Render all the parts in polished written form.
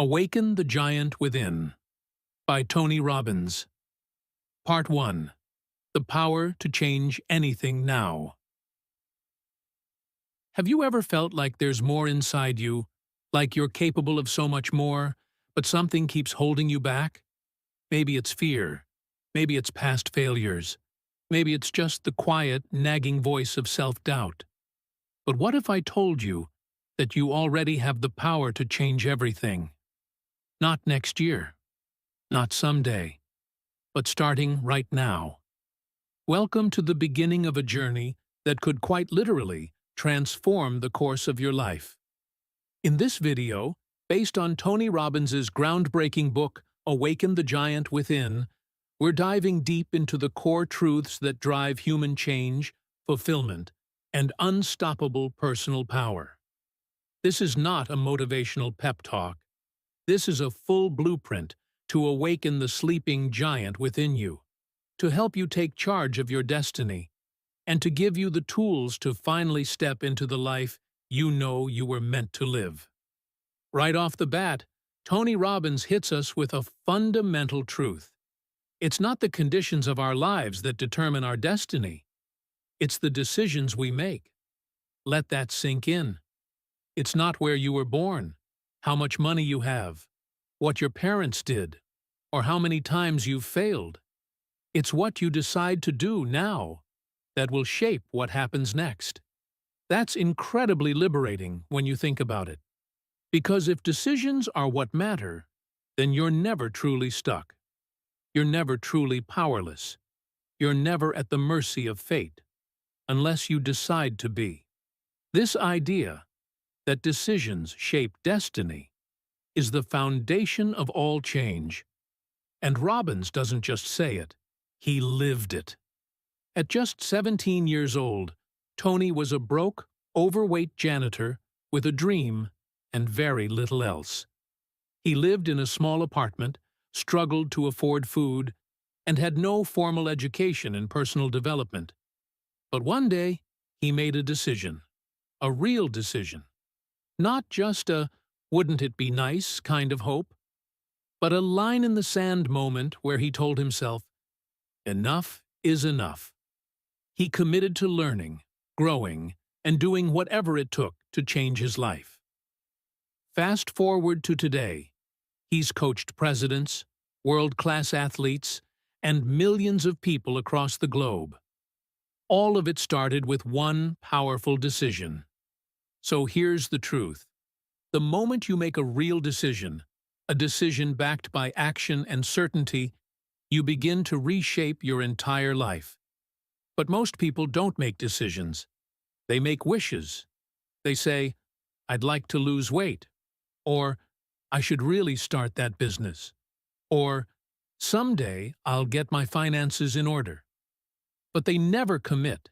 Awaken the Giant Within by Tony Robbins. Part 1. The Power to Change Anything Now. Have you ever felt like there's more inside you, like you're capable of so much more, but something keeps holding you back? Maybe it's fear. Maybe it's past failures. Maybe it's just the quiet, nagging voice of self-doubt. But what if I told you that you already have the power to change everything? Not next year, not someday, but starting right now. Welcome to the beginning of a journey that could quite literally transform the course of your life. In this video, based on Tony Robbins' groundbreaking book, Awaken the Giant Within, we're diving deep into the core truths that drive human change, fulfillment, and unstoppable personal power. This is not a motivational pep talk. This is a full blueprint to awaken the sleeping giant within you, to help you take charge of your destiny, and to give you the tools to finally step into the life you know you were meant to live. Right off the bat, Tony Robbins hits us with a fundamental truth. It's not the conditions of our lives that determine our destiny. It's the decisions we make. Let that sink in. It's not where you were born, how much money you have, what your parents did, or how many times you've failed. It's what you decide to do now that will shape what happens next. That's incredibly liberating when you think about it. Because if decisions are what matter, then you're never truly stuck. You're never truly powerless. You're never at the mercy of fate, unless you decide to be. This idea that decisions shape destiny is the foundation of all change. And Robbins doesn't just say it, he lived it. At just 17 years old, Tony was a broke, overweight janitor with a dream and very little else. He lived in a small apartment, struggled to afford food, and had no formal education in personal development. But one day, he made a decision, a real decision. Not just a "wouldn't it be nice" kind of hope, but a line-in-the-sand moment where he told himself, enough is enough. He committed to learning, growing, and doing whatever it took to change his life. Fast forward to today. He's coached presidents, world-class athletes, and millions of people across the globe. All of it started with one powerful decision. So here's the truth. The moment you make a real decision, a decision backed by action and certainty, you begin to reshape your entire life. But most people don't make decisions. They make wishes. They say, "I'd like to lose weight," or "I should really start that business," or "Someday I'll get my finances in order." But they never commit.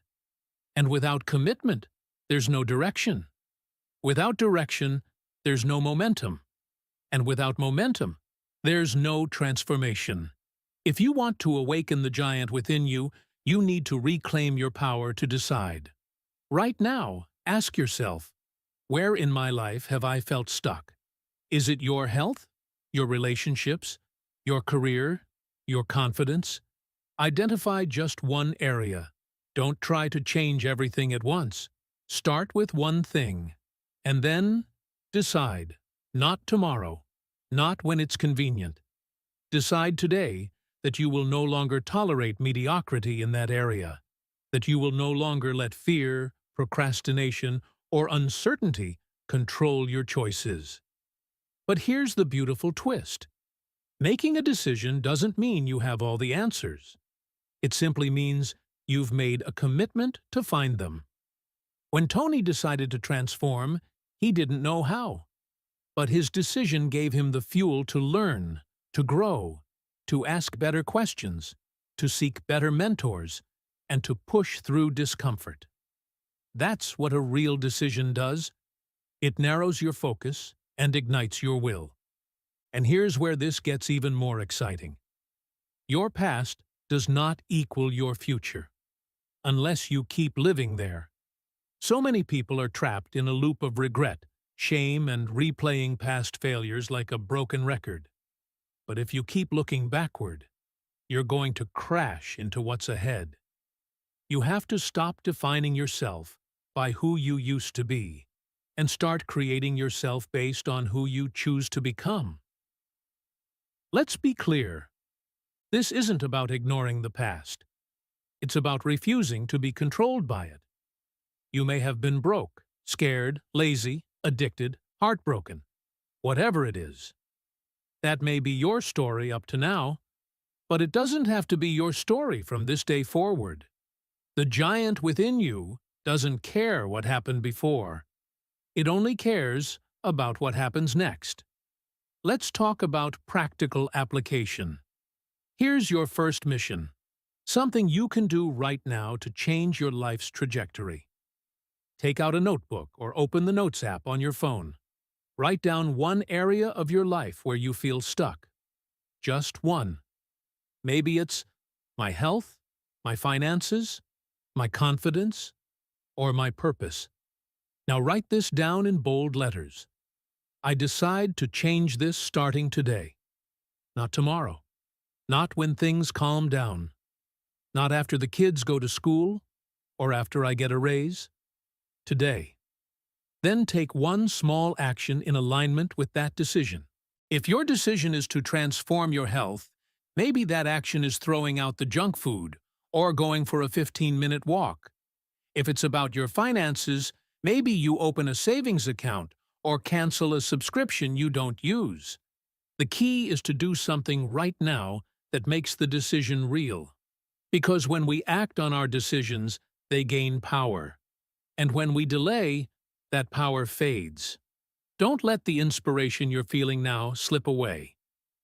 And without commitment, there's no direction. Without direction, there's no momentum. And without momentum, there's no transformation. If you want to awaken the giant within you, you need to reclaim your power to decide. Right now, ask yourself, where in my life have I felt stuck? Is it your health, your relationships, your career, your confidence? Identify just one area. Don't try to change everything at once. Start with one thing. And then decide. Not tomorrow. Not when it's convenient. Decide today that you will no longer tolerate mediocrity in that area. That you will no longer let fear, procrastination, or uncertainty control your choices. But here's the beautiful twist. Making a decision doesn't mean you have all the answers. It simply means you've made a commitment to find them. When Tony decided to transform, he didn't know how. But his decision gave him the fuel to learn, to grow, to ask better questions, to seek better mentors, and to push through discomfort. That's what a real decision does. It narrows your focus and ignites your will. And here's where this gets even more exciting. Your past does not equal your future, unless you keep living there. So many people are trapped in a loop of regret, shame and replaying past failures like a broken record. But if you keep looking backward, you're going to crash into what's ahead. You have to stop defining yourself by who you used to be and start creating yourself based on who you choose to become. Let's be clear. This isn't about ignoring the past. It's about refusing to be controlled by it. You may have been broke, scared, lazy, addicted, heartbroken. Whatever it is. That may be your story up to now, but it doesn't have to be your story from this day forward. The giant within you doesn't care what happened before. It only cares about what happens next. Let's talk about practical application. Here's your first mission. Something you can do right now to change your life's trajectory. Take out a notebook or open the Notes app on your phone. Write down one area of your life where you feel stuck. Just one. Maybe it's my health, my finances, my confidence, or my purpose. Now write this down in bold letters. I decide to change this starting today. Not tomorrow. Not when things calm down. Not after the kids go to school or after I get a raise. Today. Then take one small action in alignment with that decision. If your decision is to transform your health, maybe that action is throwing out the junk food or going for a 15-minute walk. If it's about your finances, maybe you open a savings account or cancel a subscription you don't use. The key is to do something right now that makes the decision real. Because when we act on our decisions, they gain power. And when we delay, that power fades. Don't let the inspiration you're feeling now slip away.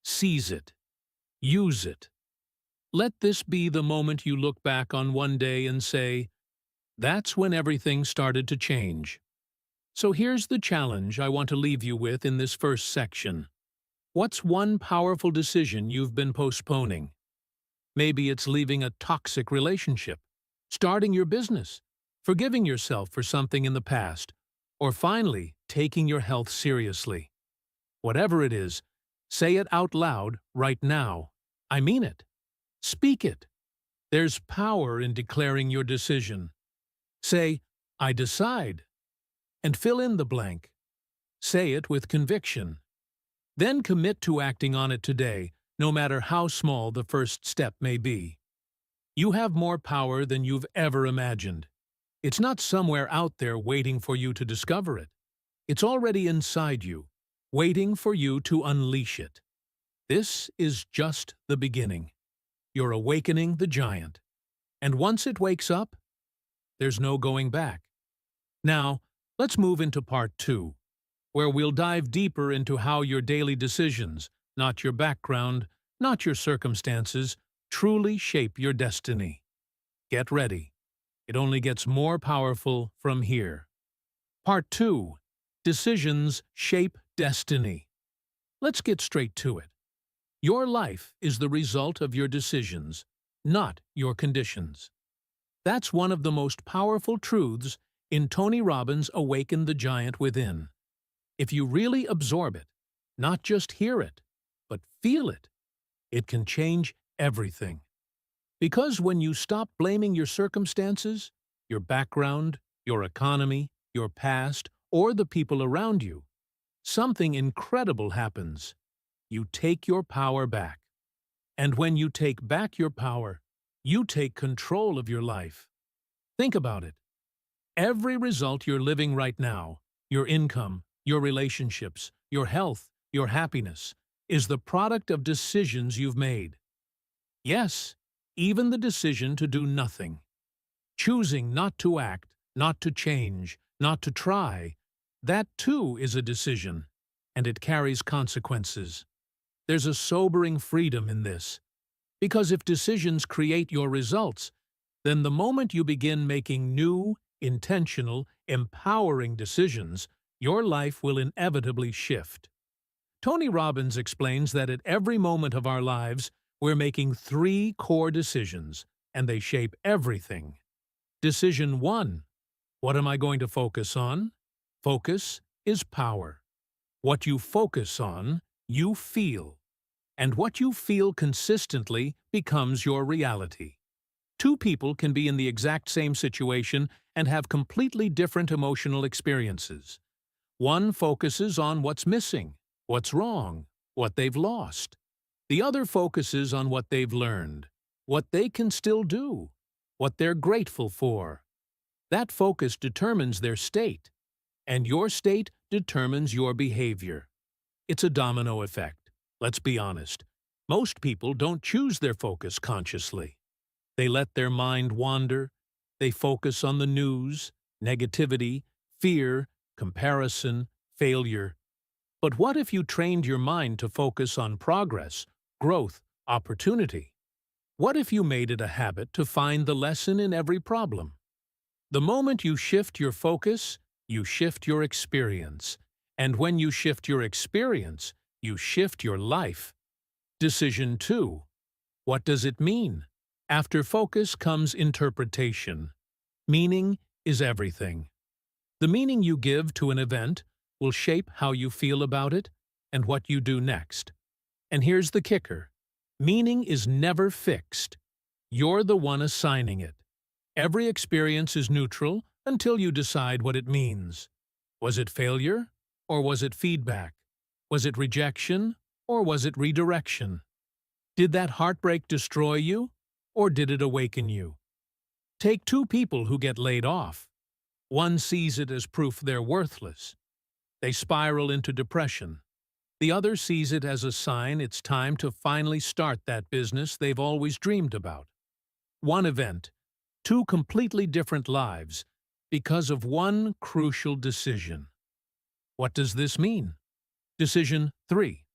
Seize it. Use it. Let this be the moment you look back on one day and say, "That's when everything started to change." So here's the challenge I want to leave you with in this first section. What's one powerful decision you've been postponing? Maybe it's leaving a toxic relationship, starting your business, forgiving yourself for something in the past, or finally taking your health seriously. Whatever it is, say it out loud right now. I mean it. Speak it. There's power in declaring your decision. Say, "I decide," and fill in the blank. Say it with conviction. Then commit to acting on it today, no matter how small the first step may be. You have more power than you've ever imagined. It's not somewhere out there waiting for you to discover it. It's already inside you, waiting for you to unleash it. This is just the beginning. You're awakening the giant. And once it wakes up, there's no going back. Now, let's move into part 2, where we'll dive deeper into how your daily decisions, not your background, not your circumstances, truly shape your destiny. Get ready. It only gets more powerful from here. Part 2. Decisions shape destiny. Let's get straight to it. Your life is the result of your decisions, not your conditions. That's one of the most powerful truths in Tony Robbins' Awaken the Giant Within. If you really absorb it, not just hear it, but feel it, it can change everything. Because when you stop blaming your circumstances, your background, your economy, your past, or the people around you, something incredible happens. You take your power back. And when you take back your power, you take control of your life. Think about it. Every result you're living right now, your income, your relationships, your health, your happiness, is the product of decisions you've made. Yes, even the decision to do nothing. Choosing not to act, not to change, not to try, that too is a decision, and it carries consequences. There's a sobering freedom in this, because if decisions create your results, then the moment you begin making new, intentional, empowering decisions, your life will inevitably shift. Tony Robbins explains that at every moment of our lives, we're making 3 core decisions, and they shape everything. Decision 1. What am I going to focus on? Focus, is power. What you focus on, you feel. And what you feel consistently becomes your reality. Two people can be in the exact same situation and have completely different emotional experiences. One focuses on what's missing, what's wrong, what they've lost. The other focuses on what they've learned, what they can still do, what they're grateful for. That focus determines their state, and your state determines your behavior. It's a domino effect. Let's be honest. Most people don't choose their focus consciously. They let their mind wander. They focus on the news, negativity, fear, comparison, failure. But what if you trained your mind to focus on progress, growth, opportunity? What if you made it a habit to find the lesson in every problem? The moment you shift your focus, you shift your experience. And when you shift your experience, you shift your life. Decision 2. What does it mean? After focus comes interpretation. Meaning is everything. The meaning you give to an event will shape how you feel about it and what you do next. And here's the kicker. Meaning is never fixed. You're the one assigning it. Every experience is neutral until you decide what it means. Was it failure, or was it feedback? Was it rejection, or was it redirection? Did that heartbreak destroy you, or did it awaken you? Take two people who get laid off. One sees it as proof they're worthless. They spiral into depression. The other sees it as a sign it's time to finally start that business they've always dreamed about. One event, two completely different lives, because of one crucial decision. What does this mean? Decision 3.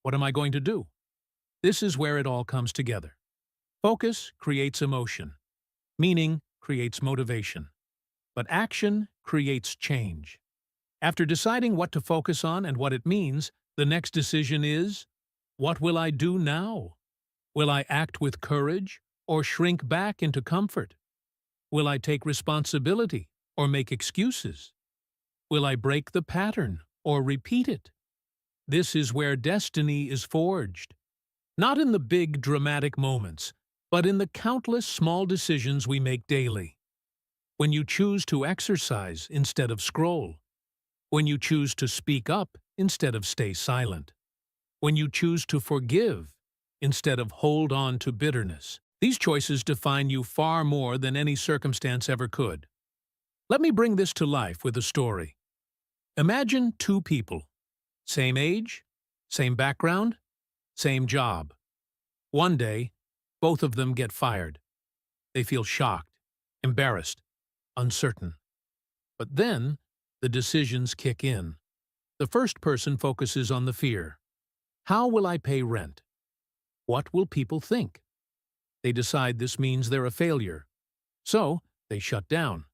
What am I going to do? This is where it all comes together. Focus creates emotion. Meaning creates motivation. But action creates change. After deciding what to focus on and what it means, the next decision is, what will I do now? Will I act with courage or shrink back into comfort? Will I take responsibility or make excuses? Will I break the pattern or repeat it? This is where destiny is forged. Not in the big, dramatic moments, but in the countless small decisions we make daily. When you choose to exercise instead of scroll. When you choose to speak up instead of stay silent. When you choose to forgive instead of hold on to bitterness. These choices define you far more than any circumstance ever could. Let me bring this to life with a story. Imagine two people. Same age, same background, same job. One day, both of them get fired. They feel shocked, embarrassed, uncertain. But then, the decisions kick in. The first person focuses on the fear. How will I pay rent? What will people think? They decide this means they're a failure. So, they shut down.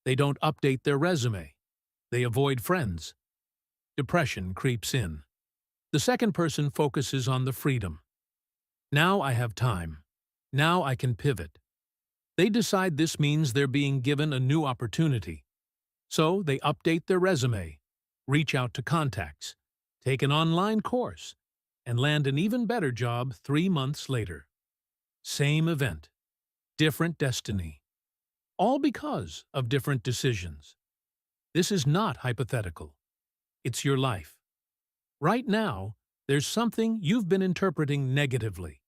They don't update their resume. They avoid friends. Depression creeps in. The second person focuses on the freedom. Now I have time. Now I can pivot. They decide this means they're being given a new opportunity. So they update their resume, reach out to contacts, take an online course, and land an even better job 3 months later. Same event, different destiny. All because of different decisions. This is not hypothetical. It's your life. Right now, there's something you've been interpreting negatively.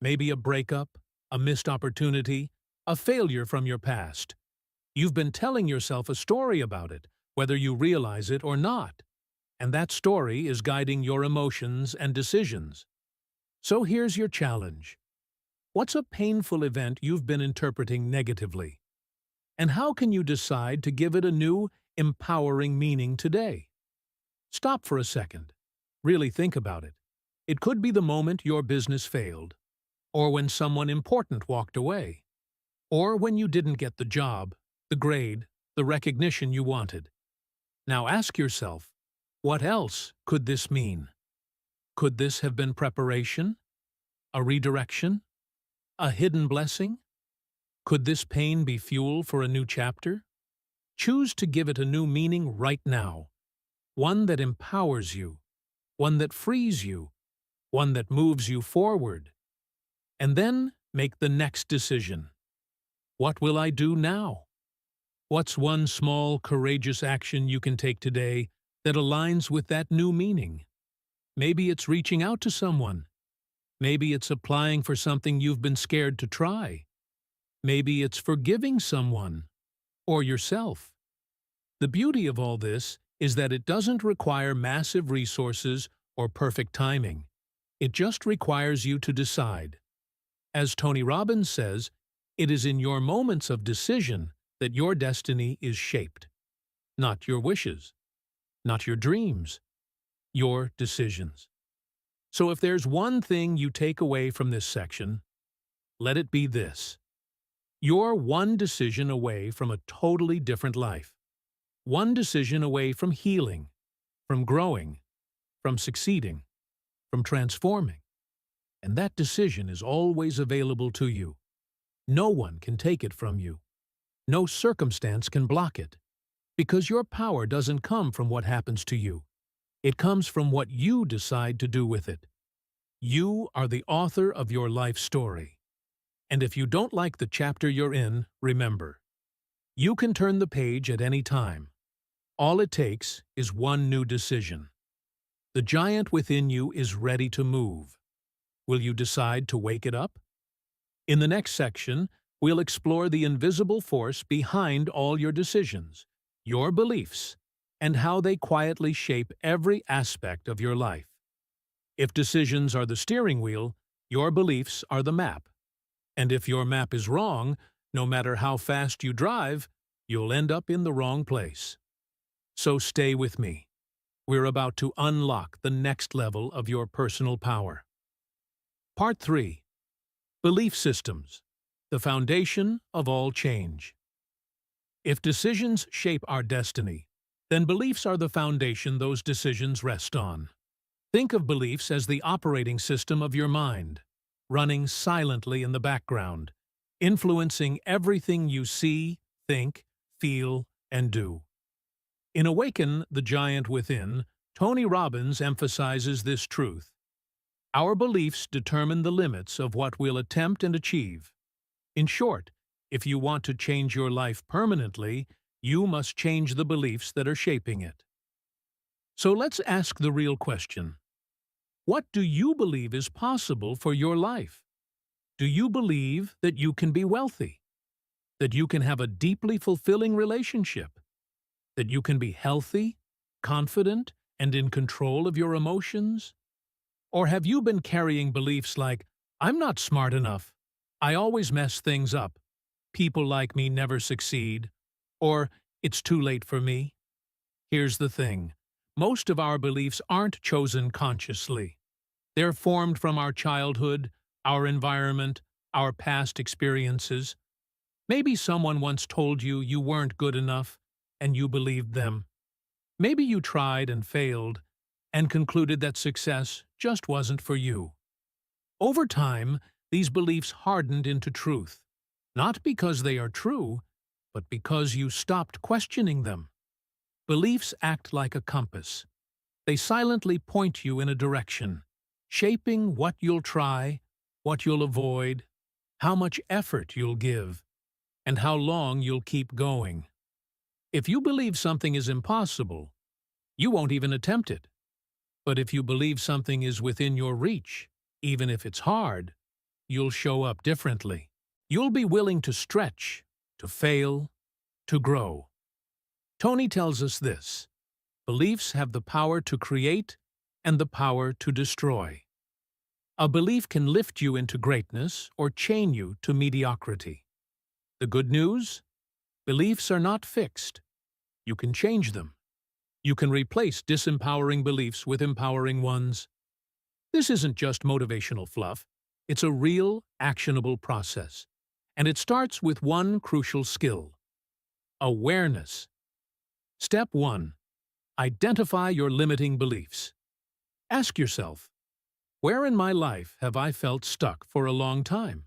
Maybe a breakup, a missed opportunity, a failure from your past. You've been telling yourself a story about it, whether you realize it or not. And that story is guiding your emotions and decisions. So here's your challenge. What's a painful event you've been interpreting negatively? And how can you decide to give it a new, empowering meaning today? Stop for a second. Really think about it. It could be the moment your business failed, or when someone important walked away, or when you didn't get the job, the grade, the recognition you wanted. Now ask yourself, what else could this mean? Could this have been preparation? A redirection? A hidden blessing? Could this pain be fuel for a new chapter? Choose to give it a new meaning right now. one that empowers you, one that frees you, one that moves you forward. And then make the next decision. What will I do now? What's one small, courageous action you can take today that aligns with that new meaning? Maybe it's reaching out to someone. Maybe it's applying for something you've been scared to try. Maybe it's forgiving someone or yourself. The beauty of all this is that it doesn't require massive resources or perfect timing. It just requires you to decide. As Tony Robbins says, it is in your moments of decision that your destiny is shaped. Not your wishes, not your dreams, your decisions. So if there's one thing you take away from this section, let it be this. You're one decision away from a totally different life. One decision away from healing, from growing, from succeeding, from transforming. And that decision is always available to you. No one can take it from you. No circumstance can block it. Because your power doesn't come from what happens to you. It comes from what you decide to do with it. You are the author of your life story. And if you don't like the chapter you're in, remember, you can turn the page at any time. All it takes is one new decision. The giant within you is ready to move. Will you decide to wake it up? In the next section, we'll explore the invisible force behind all your decisions, your beliefs, and how they quietly shape every aspect of your life. If decisions are the steering wheel, your beliefs are the map. And if your map is wrong, no matter how fast you drive, you'll end up in the wrong place. So stay with me. We're about to unlock the next level of your personal power. Part 3. Belief Systems, the foundation of all change. If decisions shape our destiny, then beliefs are the foundation those decisions rest on. Think of beliefs as the operating system of your mind, running silently in the background, influencing everything you see, think, feel, and do. In Awaken, the Giant Within, Tony Robbins emphasizes this truth. Our beliefs determine the limits of what we'll attempt and achieve. In short, if you want to change your life permanently, you must change the beliefs that are shaping it. So let's ask the real question. What do you believe is possible for your life? Do you believe that you can be wealthy? That you can have a deeply fulfilling relationship? That you can be healthy, confident, and in control of your emotions? Or have you been carrying beliefs like, I'm not smart enough, I always mess things up, people like me never succeed, or it's too late for me? Here's the thing. Most of our beliefs aren't chosen consciously. They're formed from our childhood, our environment, our past experiences. Maybe someone once told you you weren't good enough, and you believed them. Maybe you tried and failed, and concluded that success just wasn't for you. Over time, these beliefs hardened into truth, not because they are true, but because you stopped questioning them. Beliefs act like a compass. They silently point you in a direction, shaping what you'll try, what you'll avoid, how much effort you'll give, and how long you'll keep going. If you believe something is impossible, you won't even attempt it. But if you believe something is within your reach, even if it's hard, you'll show up differently. You'll be willing to stretch, to fail, to grow. Tony tells us this: beliefs have the power to create and the power to destroy. A belief can lift you into greatness or chain you to mediocrity. The good news? Beliefs are not fixed. You can change them. You can replace disempowering beliefs with empowering ones. This isn't just motivational fluff. It's a real, actionable process. And it starts with one crucial skill: awareness. Step 1. Identify your limiting beliefs. Ask yourself, where in my life have I felt stuck for a long time?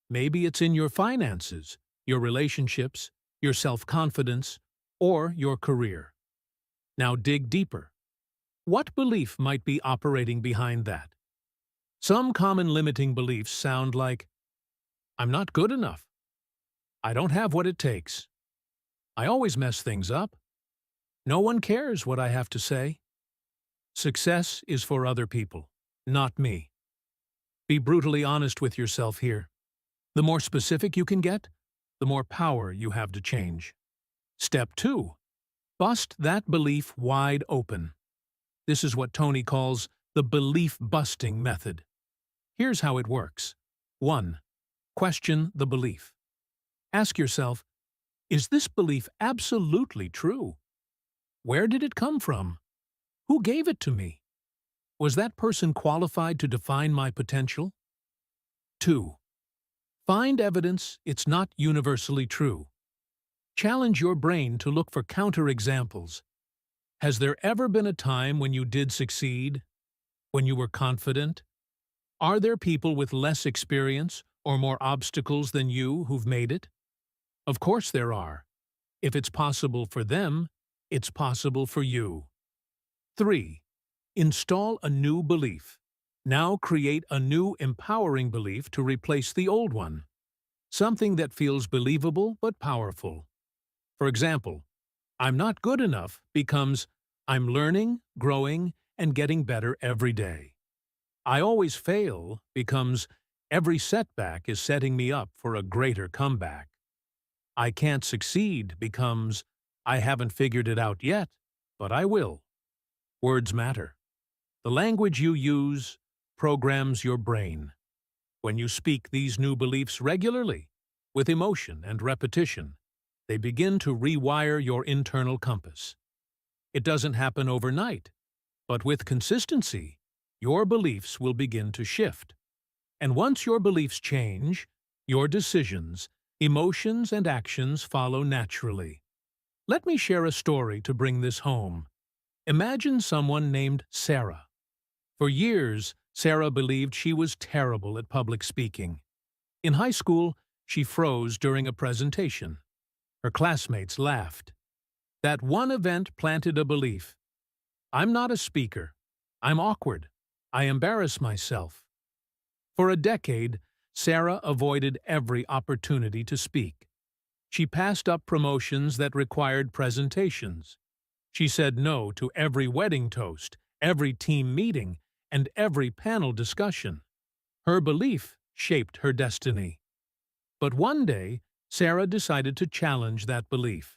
Maybe it's in your finances, your relationships, your self-confidence, or your career. Now dig deeper. What belief might be operating behind that? Some common limiting beliefs sound like, I'm not good enough. I don't have what it takes. I always mess things up. No one cares what I have to say. Success is for other people, not me. Be brutally honest with yourself here. The more specific you can get, the more power you have to change. Step 2. Bust that belief wide open. This is what Tony calls the belief-busting method. Here's how it works. 1. Question the belief. Ask yourself, is this belief absolutely true? Where did it come from? Who gave it to me? Was that person qualified to define my potential? 2. Find evidence it's not universally true. Challenge your brain to look for counterexamples. Has there ever been a time when you did succeed? When you were confident? Are there people with less experience or more obstacles than you who've made it? Of course there are. If it's possible for them, it's possible for you. 3. Install a new belief. Now create a new empowering belief to replace the old one. Something that feels believable but powerful. For example, I'm not good enough becomes I'm learning, growing, and getting better every day. I always fail becomes every setback is setting me up for a greater comeback. I can't succeed becomes I haven't figured it out yet, but I will. Words matter. The language you use programs your brain. When you speak these new beliefs regularly, with emotion and repetition, they begin to rewire your internal compass. It doesn't happen overnight, but with consistency, your beliefs will begin to shift. And once your beliefs change, your decisions, emotions, and actions follow naturally. Let me share a story to bring this home. Imagine someone named Sarah. For years, Sarah believed she was terrible at public speaking. In high school, she froze during a presentation. Her classmates laughed. That one event planted a belief. I'm not a speaker. I'm awkward. I embarrass myself. For a decade, Sarah avoided every opportunity to speak. She passed up promotions that required presentations. She said no to every wedding toast, every team meeting, and every panel discussion. Her belief shaped her destiny. But one day, Sarah decided to challenge that belief.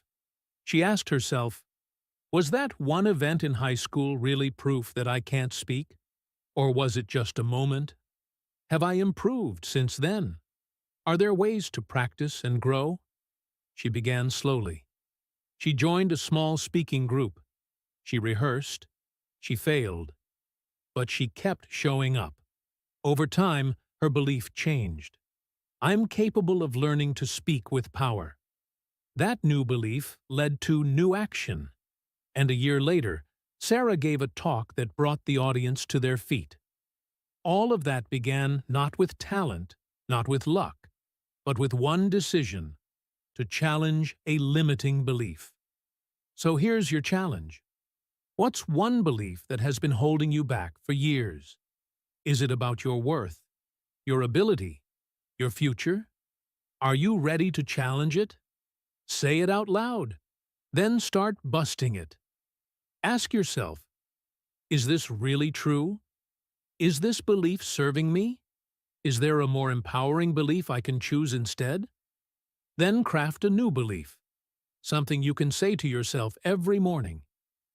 She asked herself, was that one event in high school really proof that I can't speak? Or was it just a moment? Have I improved since then? Are there ways to practice and grow? She began slowly. She joined a small speaking group. She rehearsed. She failed. But she kept showing up. Over time, her belief changed. I'm capable of learning to speak with power. That new belief led to new action. And a year later, Sarah gave a talk that brought the audience to their feet. All of that began not with talent, not with luck, but with one decision: to challenge a limiting belief. So here's your challenge. What's one belief that has been holding you back for years? Is it about your worth, your ability, your future? Are you ready to challenge it? Say it out loud. Then start busting it. Ask yourself, is this really true? Is this belief serving me? Is there a more empowering belief I can choose instead? Then craft a new belief, something you can say to yourself every morning,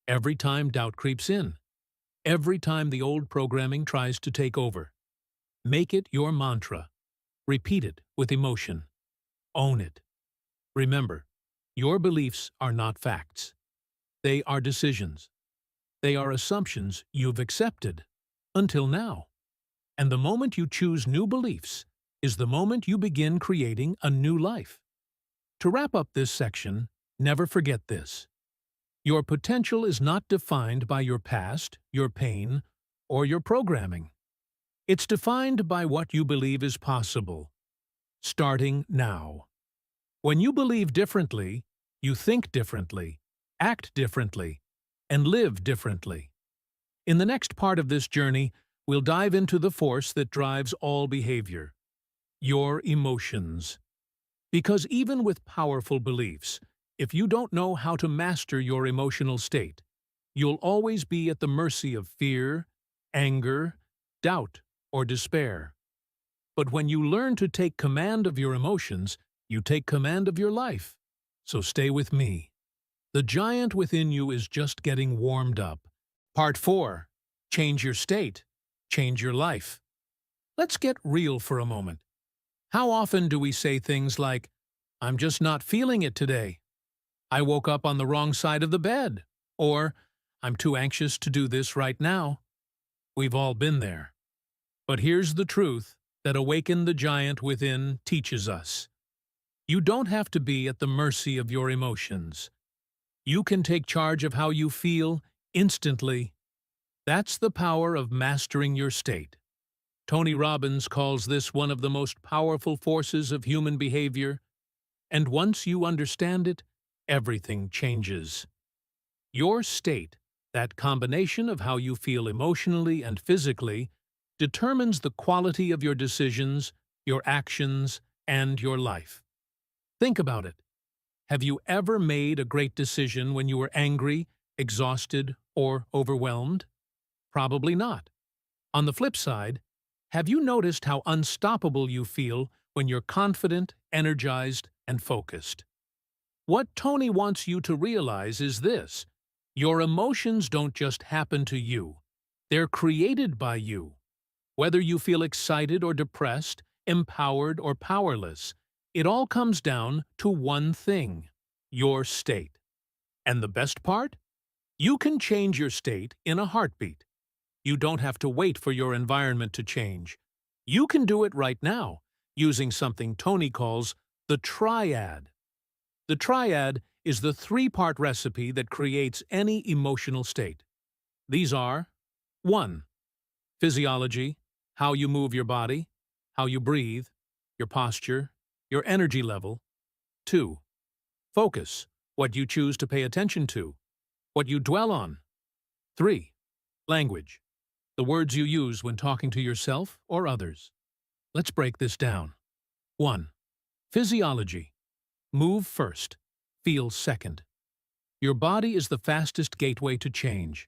every time doubt creeps in, every time the old programming tries to take over. Make it your mantra. Repeat it with emotion. Own it. Remember, your beliefs are not facts. They are decisions. They are assumptions you've accepted until now. And the moment you choose new beliefs is the moment you begin creating a new life. To wrap up this section, never forget this. Your potential is not defined by your past, your pain, or your programming. It's defined by what you believe is possible, starting now. When you believe differently, you think differently, act differently, and live differently. In the next part of this journey, we'll dive into the force that drives all behavior, your emotions. Because even with powerful beliefs, if you don't know how to master your emotional state, you'll always be at the mercy of fear, anger, doubt, or despair. But when you learn to take command of your emotions, you take command of your life. So stay with me. The giant within you is just getting warmed up. Part 4. Change your state. Change your life. Let's get real for a moment. How often do we say things like, "I'm just not feeling it today," "I woke up on the wrong side of the bed," or "I'm too anxious to do this right now"? We've all been there. But here's the truth that Awaken the Giant Within teaches us. You don't have to be at the mercy of your emotions. You can take charge of how you feel instantly. That's the power of mastering your state. Tony Robbins calls this one of the most powerful forces of human behavior, and once you understand it, everything changes. Your state, that combination of how you feel emotionally and physically, determines the quality of your decisions, your actions, and your life. Think about it. Have you ever made a great decision when you were angry, exhausted, or overwhelmed? Probably not. On the flip side, have you noticed how unstoppable you feel when you're confident, energized, and focused? What Tony wants you to realize is this: your emotions don't just happen to you. They're created by you. Whether you feel excited or depressed, empowered or powerless, it all comes down to one thing: your state. And the best part? You can change your state in a heartbeat. You don't have to wait for your environment to change. You can do it right now, using something Tony calls the triad. The triad is the three-part recipe that creates any emotional state. These are: 1. Physiology, how you move your body, how you breathe, your posture, your energy level. 2. Focus, what you choose to pay attention to, what you dwell on. 3. Language, the words you use when talking to yourself or others. Let's break this down. 1. Physiology. Move first, feel second. Your body is the fastest gateway to change.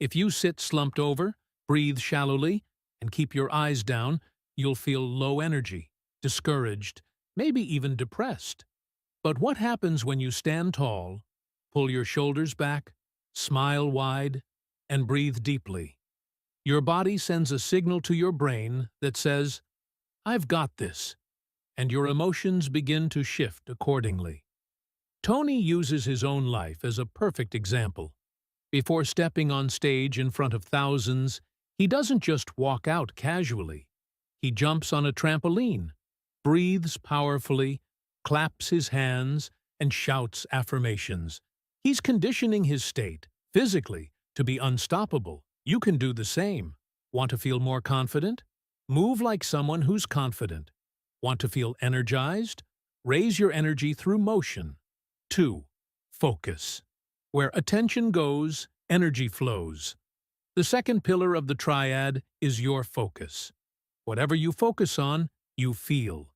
If you sit slumped over, breathe shallowly, and keep your eyes down, you'll feel low energy, discouraged, maybe even depressed. But what happens when you stand tall, pull your shoulders back, smile wide, and breathe deeply? Your body sends a signal to your brain that says, "I've got this," and your emotions begin to shift accordingly. Tony uses his own life as a perfect example. Before stepping on stage in front of thousands, he doesn't just walk out casually. He jumps on a trampoline, breathes powerfully, claps his hands, and shouts affirmations. He's conditioning his state, physically, to be unstoppable. You can do the same. Want to feel more confident? Move like someone who's confident. Want to feel energized? Raise your energy through motion. 2. Focus. Where attention goes, energy flows. The second pillar of the triad is your focus. Whatever you focus on, you feel.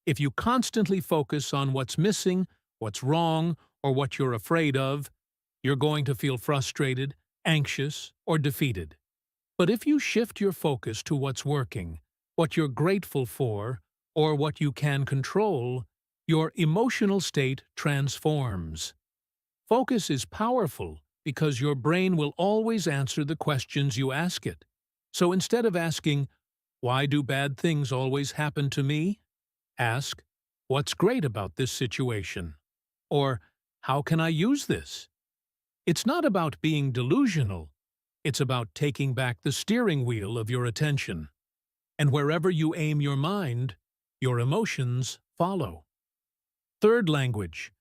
If you constantly focus on what's missing, what's wrong, or what you're afraid of, you're going to feel frustrated, anxious, or defeated. But if you shift your focus to what's working, what you're grateful for, or what you can control, your emotional state transforms. Focus is powerful because your brain will always answer the questions you ask it. So instead of asking, "Why do bad things always happen to me?" ask, "What's great about this situation?" Or, "How can I use this?" It's not about being delusional. It's about taking back the steering wheel of your attention. And wherever you aim your mind, your emotions follow. Third, language.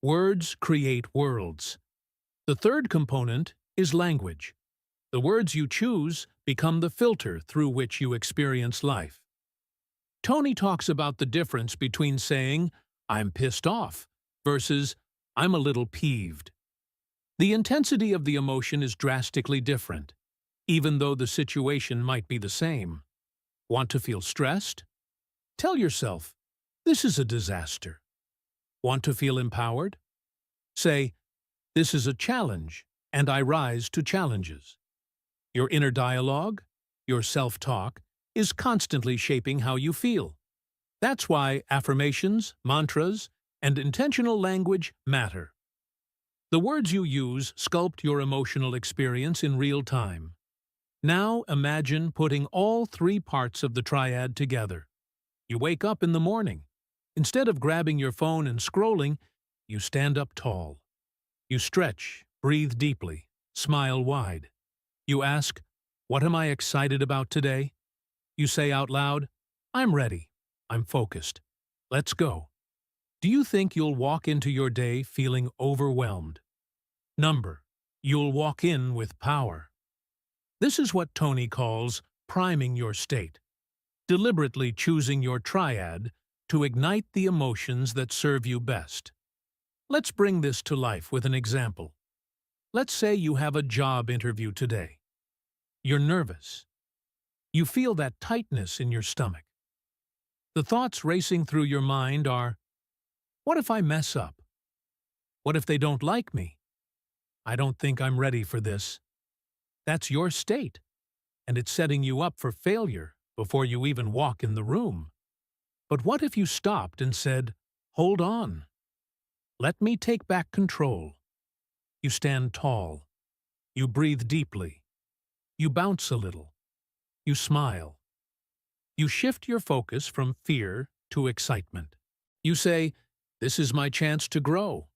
Words create worlds. The third component is language. The words you choose become the filter through which you experience life. Tony talks about the difference between saying, "I'm pissed off," versus "I'm a little peeved." The intensity of the emotion is drastically different, even though the situation might be the same. Want to feel stressed? Tell yourself, this is a disaster. Want to feel empowered? Say, this is a challenge, and I rise to challenges. Your inner dialogue, your self-talk, is constantly shaping how you feel. That's why affirmations, mantras, and intentional language matter. The words you use sculpt your emotional experience in real time. Now imagine putting all three parts of the triad together. You wake up in the morning. Instead of grabbing your phone and scrolling, you stand up tall. You stretch, breathe deeply, smile wide. You ask, what am I excited about today? You say out loud, I'm ready. I'm focused. Let's go. Do you think you'll walk into your day feeling overwhelmed? You'll walk in with power. This is what Tony calls priming your state, deliberately choosing your triad to ignite the emotions that serve you best. Let's bring this to life with an example. Let's say you have a job interview today. You're nervous. You feel that tightness in your stomach. The thoughts racing through your mind are, what if I mess up? What if they don't like me? I don't think I'm ready for this. That's your state, and it's setting you up for failure before you even walk in the room. But what if you stopped and said, hold on. Let me take back control. You stand tall. You breathe deeply. You bounce a little. You smile. You shift your focus from fear to excitement. You say, this is my chance to grow.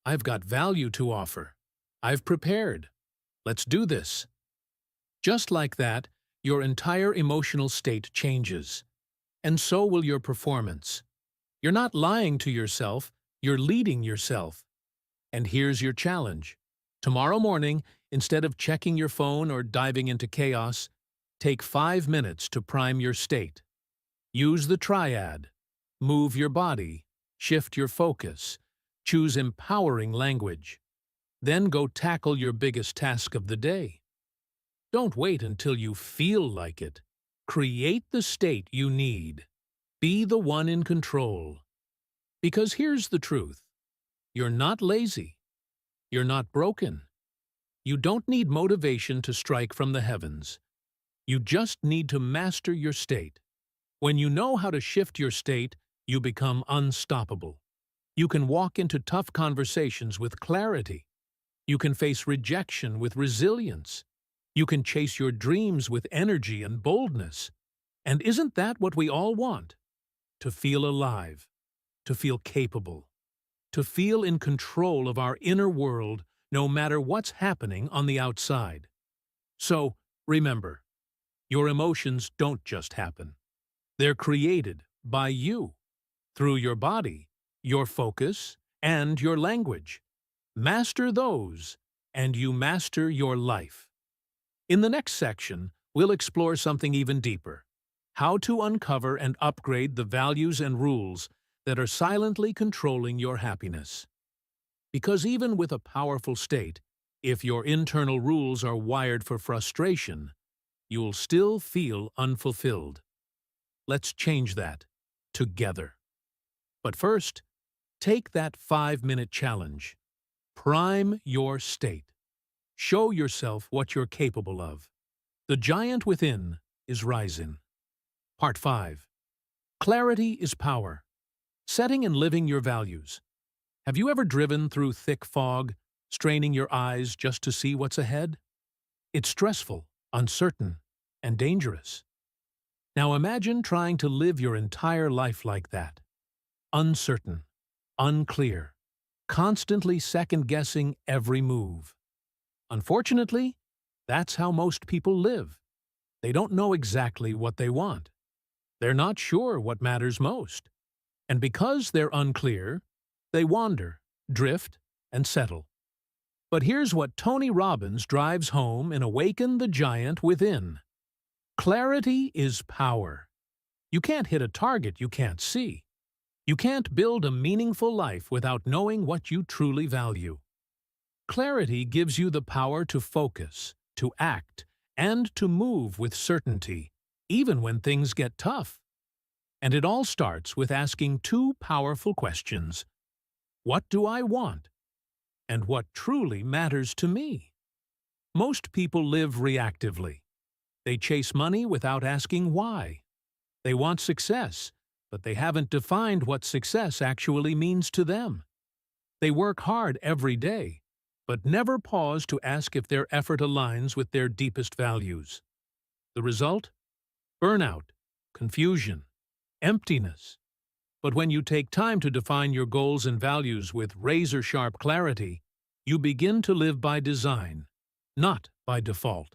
I've got value to offer. I've prepared. Let's do this. Just like that, your entire emotional state changes. And so will your performance. You're not lying to yourself, you're leading yourself. And here's your challenge. Tomorrow morning, instead of checking your phone or diving into chaos, take 5 minutes to prime your state. Use the triad. Move your body. Shift your focus. Choose empowering language. Then go tackle your biggest task of the day. Don't wait until you feel like it. Create the state you need. Be the one in control. Because here's the truth. You're not lazy. You're not broken. You don't need motivation to strike from the heavens. You just need to master your state. When you know how to shift your state, you become unstoppable. You can walk into tough conversations with clarity. You can face rejection with resilience. You can chase your dreams with energy and boldness. And isn't that what we all want? To feel alive, to feel capable, to feel in control of our inner world no matter what's happening on the outside. So, remember, your emotions don't just happen. They're created by you, through your body, your focus, and your language. Master those, and you master your life. In the next section, we'll explore something even deeper: how to uncover and upgrade the values and rules that are silently controlling your happiness. Because even with a powerful state, if your internal rules are wired for frustration, you'll still feel unfulfilled. Let's change that, together. But first, take that 5-minute challenge. Prime your state. Show yourself what you're capable of. The giant within is rising. Part 5. Clarity is power. Setting and living your values. Have you ever driven through thick fog, straining your eyes just to see what's ahead? It's stressful, uncertain, and dangerous. Now imagine trying to live your entire life like that. Uncertain, unclear, constantly second-guessing every move. Unfortunately, that's how most people live. They don't know exactly what they want. They're not sure what matters most. And because they're unclear, they wander, drift, and settle. But here's what Tony Robbins drives home in Awaken the Giant Within. Clarity is power. You can't hit a target you can't see. You can't build a meaningful life without knowing what you truly value. Clarity gives you the power to focus, to act, and to move with certainty, even when things get tough. And it all starts with asking two powerful questions. What do I want? And what truly matters to me? Most people live reactively. They chase money without asking why. They want success, but they haven't defined what success actually means to them. They work hard every day, but never pause to ask if their effort aligns with their deepest values. The result? Burnout, confusion, emptiness. But when you take time to define your goals and values with razor-sharp clarity, you begin to live by design, not by default.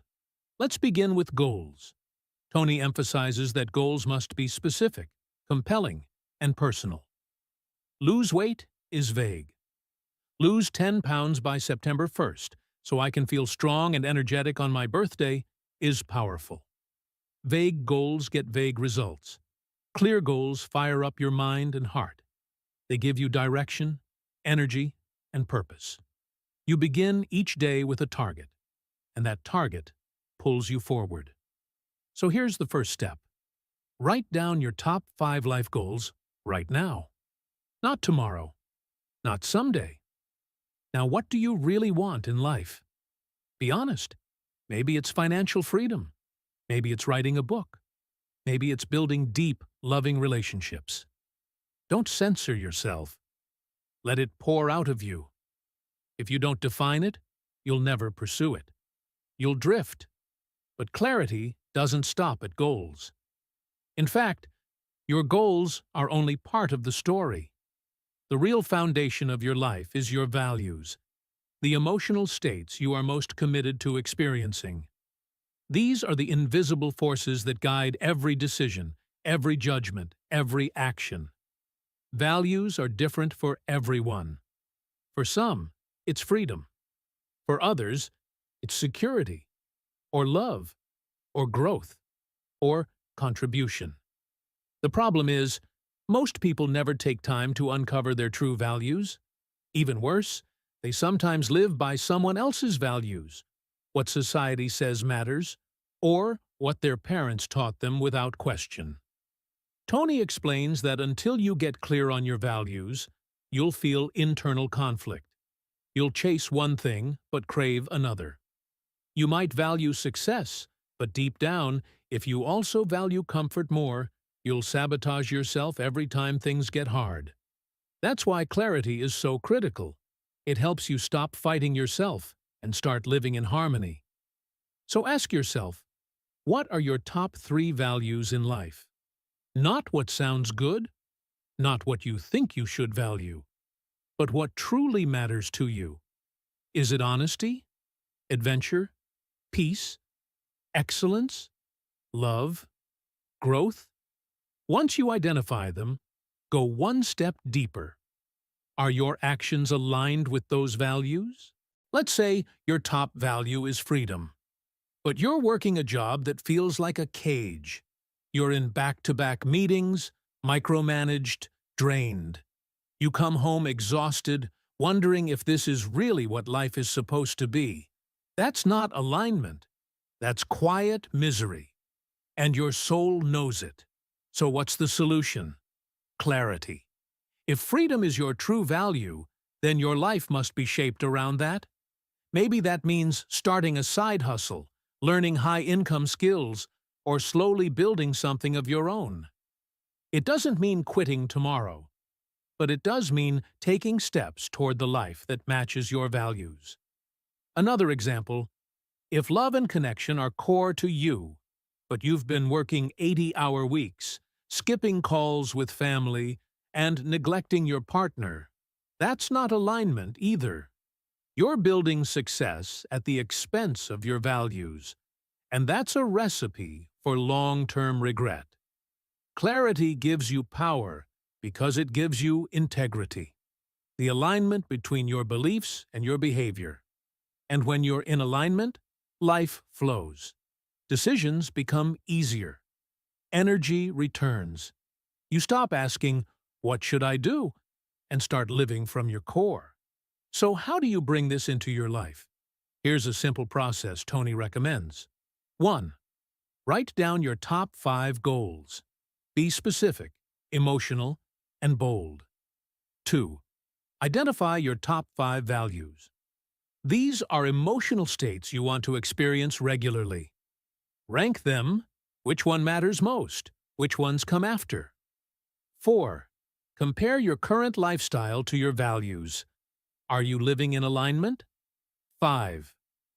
Let's begin with goals. Tony emphasizes that goals must be specific, compelling, and personal. Lose weight is vague. Lose 10 pounds by September 1st, so I can feel strong and energetic on my birthday, is powerful. Vague goals get vague results. Clear goals fire up your mind and heart. They give you direction, energy, and purpose. You begin each day with a target, and that target pulls you forward. So here's the first step. Write down your top 5 life goals right now. Not tomorrow. Not someday. Now, what do you really want in life? Be honest. Maybe it's financial freedom. Maybe it's writing a book. Maybe it's building deep, loving relationships. Don't censor yourself. Let it pour out of you. If you don't define it, you'll never pursue it. You'll drift. But clarity doesn't stop at goals. In fact, your goals are only part of the story. The real foundation of your life is your values, the emotional states you are most committed to experiencing. These are the invisible forces that guide every decision, every judgment, every action. Values are different for everyone. For some, it's freedom. For others, it's security, or love, or growth, or contribution. The problem is, most people never take time to uncover their true values. Even worse, they sometimes live by someone else's values, what society says matters, or what their parents taught them without question. Tony explains that until you get clear on your values, you'll feel internal conflict. You'll chase one thing, but crave another. You might value success, but deep down, if you also value comfort more, you'll sabotage yourself every time things get hard. That's why clarity is so critical. It helps you stop fighting yourself and start living in harmony. So ask yourself, what are your top 3 values in life? Not what sounds good, not what you think you should value, but what truly matters to you. Is it honesty, adventure, peace, excellence, love, growth? Once you identify them, go one step deeper. Are your actions aligned with those values? Let's say your top value is freedom, but you're working a job that feels like a cage. You're in back-to-back meetings, micromanaged, drained. You come home exhausted, wondering if this is really what life is supposed to be. That's not alignment. That's quiet misery. And your soul knows it. So what's the solution? Clarity. If freedom is your true value, then your life must be shaped around that. Maybe that means starting a side hustle, learning high-income skills, or slowly building something of your own. It doesn't mean quitting tomorrow, but it does mean taking steps toward the life that matches your values. Another example, if love and connection are core to you, but you've been working 80-hour weeks, skipping calls with family, and neglecting your partner, that's not alignment either. You're building success at the expense of your values, and that's a recipe for long-term regret. Clarity gives you power because it gives you integrity, the alignment between your beliefs and your behavior. And when you're in alignment, life flows. Decisions become easier. Energy returns. You stop asking, "What should I do?" and start living from your core. So how do you bring this into your life? Here's a simple process Tony recommends. 1. Write down your top 5 goals. Be specific, emotional, and bold. 2. Identify your top 5 values. These are emotional states you want to experience regularly. Rank them. Which one matters most? Which ones come after? 4. Compare your current lifestyle to your values. Are you living in alignment? 5.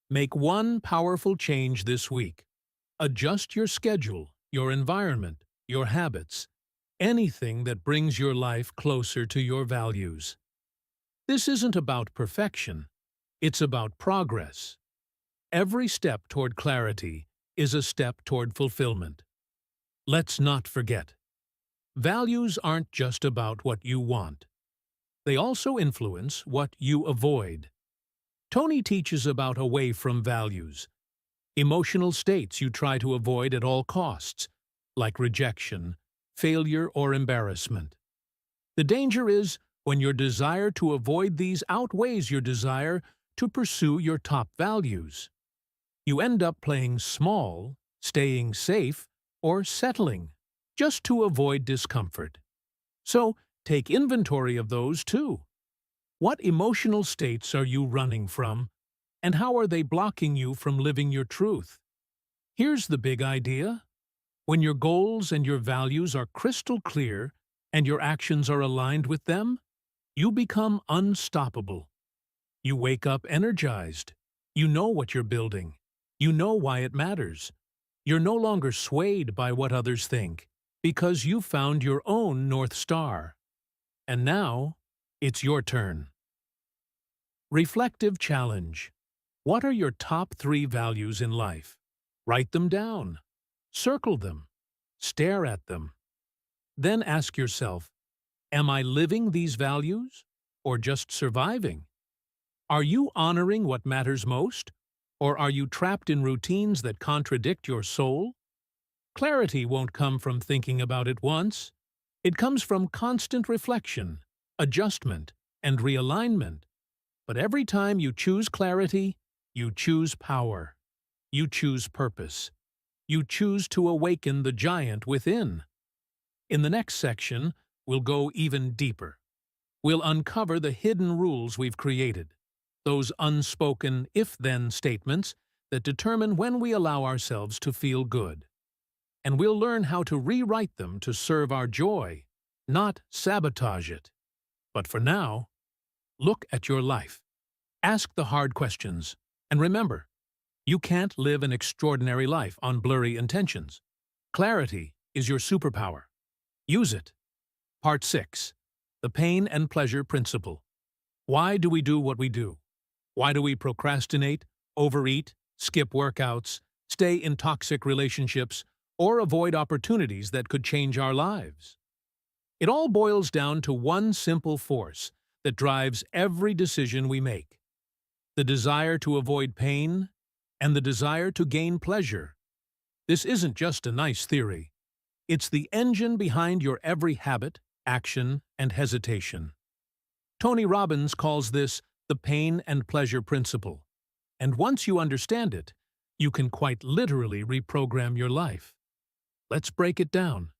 Make one powerful change this week. Adjust your schedule, your environment, your habits, anything that brings your life closer to your values. This isn't about perfection. It's about progress. Every step toward clarity is a step toward fulfillment. Let's not forget, values aren't just about what you want. They also influence what you avoid. Tony teaches about away from values, emotional states you try to avoid at all costs, like rejection, failure, or embarrassment. The danger is when your desire to avoid these outweighs your desire to pursue your top values. You end up playing small, staying safe, or settling, just to avoid discomfort. So, take inventory of those too. What emotional states are you running from, and how are they blocking you from living your truth? Here's the big idea. When your goals and your values are crystal clear and your actions are aligned with them, you become unstoppable. You wake up energized. You know what you're building. You know why it matters. You're no longer swayed by what others think, because you found your own North Star. And now, it's your turn. Reflective challenge. What are your top 3 values in life? Write them down. Circle them. Stare at them. Then ask yourself, am I living these values or just surviving? Are you honoring what matters most, or are you trapped in routines that contradict your soul? Clarity won't come from thinking about it once. It comes from constant reflection, adjustment, and realignment. But every time you choose clarity, you choose power. You choose purpose. You choose to awaken the giant within. In the next section, we'll go even deeper. We'll uncover the hidden rules we've created, those unspoken if-then statements that determine when we allow ourselves to feel good. And we'll learn how to rewrite them to serve our joy, not sabotage it. But for now, look at your life. Ask the hard questions. And remember, you can't live an extraordinary life on blurry intentions. Clarity is your superpower. Use it. Part 6. The Pain and Pleasure Principle. Why do we do what we do? Why do we procrastinate, overeat, skip workouts, stay in toxic relationships, or avoid opportunities that could change our lives? It all boils down to one simple force that drives every decision we make: the desire to avoid pain and the desire to gain pleasure. This isn't just a nice theory. It's the engine behind your every habit, action, and hesitation. Tony Robbins calls this the pain and pleasure principle. And once you understand it, you can quite literally reprogram your life. Let's break it down.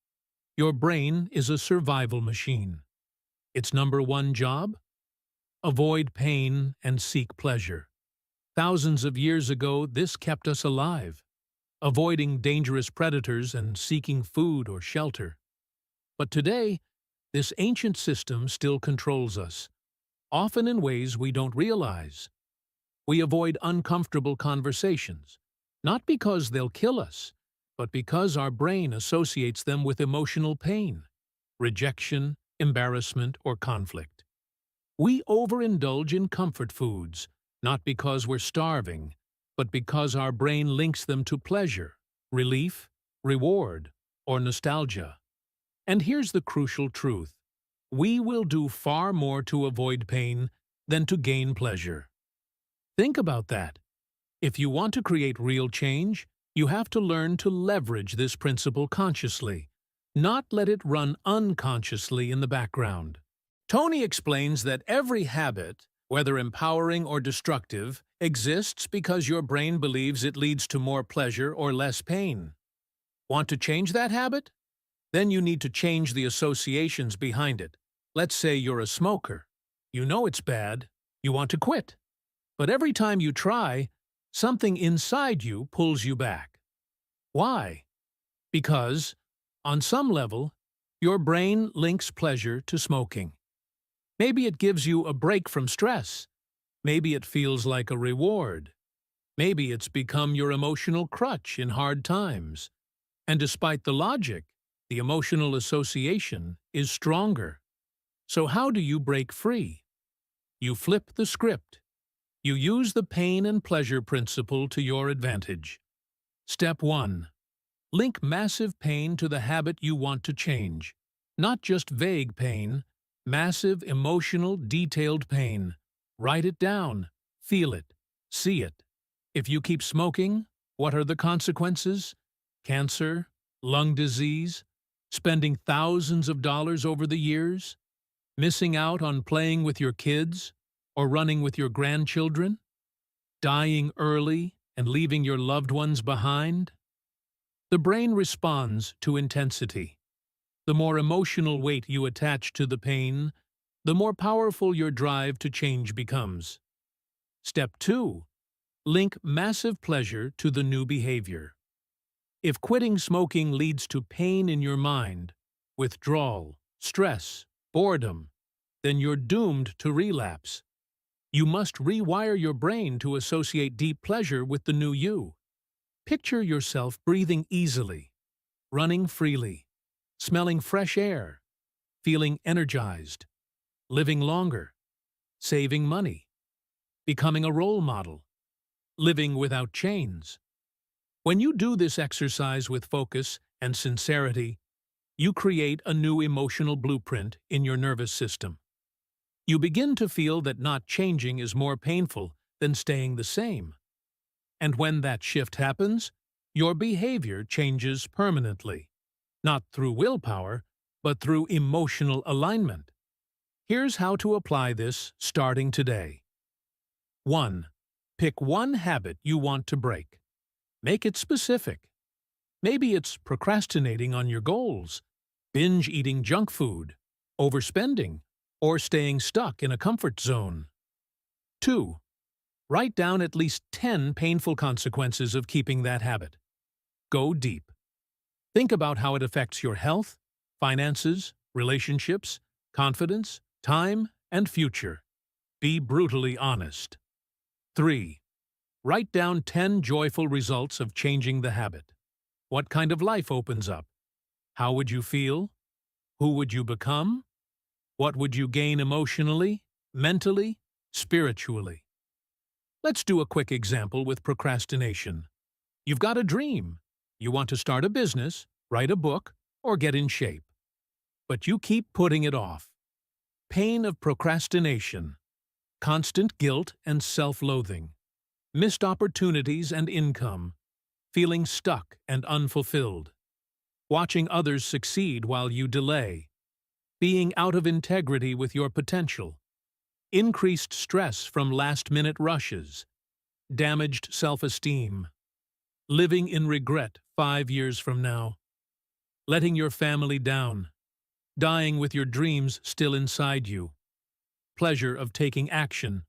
Your brain is a survival machine. Its number 1 job? Avoid pain and seek pleasure. Thousands of years ago, this kept us alive, avoiding dangerous predators and seeking food or shelter. But today, this ancient system still controls us, often in ways we don't realize. We avoid uncomfortable conversations, not because they'll kill us, but because our brain associates them with emotional pain, rejection, embarrassment, or conflict. We overindulge in comfort foods, not because we're starving, but because our brain links them to pleasure, relief, reward, or nostalgia. And here's the crucial truth. We will do far more to avoid pain than to gain pleasure. Think about that. If you want to create real change, you have to learn to leverage this principle consciously, not let it run unconsciously in the background. Tony explains that every habit, whether empowering or destructive, exists because your brain believes it leads to more pleasure or less pain. Want to change that habit? Then you need to change the associations behind it. Let's say you're a smoker. You know it's bad. You want to quit. But every time you try, something inside you pulls you back. Why? Because, on some level, your brain links pleasure to smoking. Maybe it gives you a break from stress. Maybe it feels like a reward. Maybe it's become your emotional crutch in hard times. And despite the logic, the emotional association is stronger. So how do you break free? You flip the script. You use the pain and pleasure principle to your advantage. Step 1. Link massive pain to the habit you want to change. Not just vague pain, massive, emotional, detailed pain. Write it down, feel it, see it. If you keep smoking, what are the consequences? Cancer, lung disease, spending thousands of dollars over the years, missing out on playing with your kids or running with your grandchildren, dying early and leaving your loved ones behind. The brain responds to intensity. The more emotional weight you attach to the pain, the more powerful your drive to change becomes. Step 2. Link massive pleasure to the new behavior. If quitting smoking leads to pain in your mind, withdrawal, stress, boredom, then you're doomed to relapse. You must rewire your brain to associate deep pleasure with the new you. Picture yourself breathing easily, running freely, smelling fresh air, feeling energized, living longer, saving money, becoming a role model, living without chains. When you do this exercise with focus and sincerity, you create a new emotional blueprint in your nervous system. You begin to feel that not changing is more painful than staying the same. And when that shift happens, your behavior changes permanently, not through willpower, but through emotional alignment. Here's how to apply this starting today. 1. Pick one habit you want to break. Make it specific. Maybe it's procrastinating on your goals, binge eating junk food, overspending, or staying stuck in a comfort zone. 2. Write down at least 10 painful consequences of keeping that habit. Go deep. Think about how it affects your health, finances, relationships, confidence, time, and future. Be brutally honest. 3. Write down 10 joyful results of changing the habit. What kind of life opens up? How would you feel? Who would you become? What would you gain emotionally, mentally, spiritually? Let's do a quick example with procrastination. You've got a dream. You want to start a business, write a book, or get in shape. But you keep putting it off. Pain of procrastination. Constant guilt and self-loathing. Missed opportunities and income. Feeling stuck and unfulfilled. Watching others succeed while you delay. Being out of integrity with your potential. Increased stress from last-minute rushes. Damaged self-esteem. Living in regret 5 years from now. Letting your family down. Dying with your dreams still inside you. Pleasure of taking action.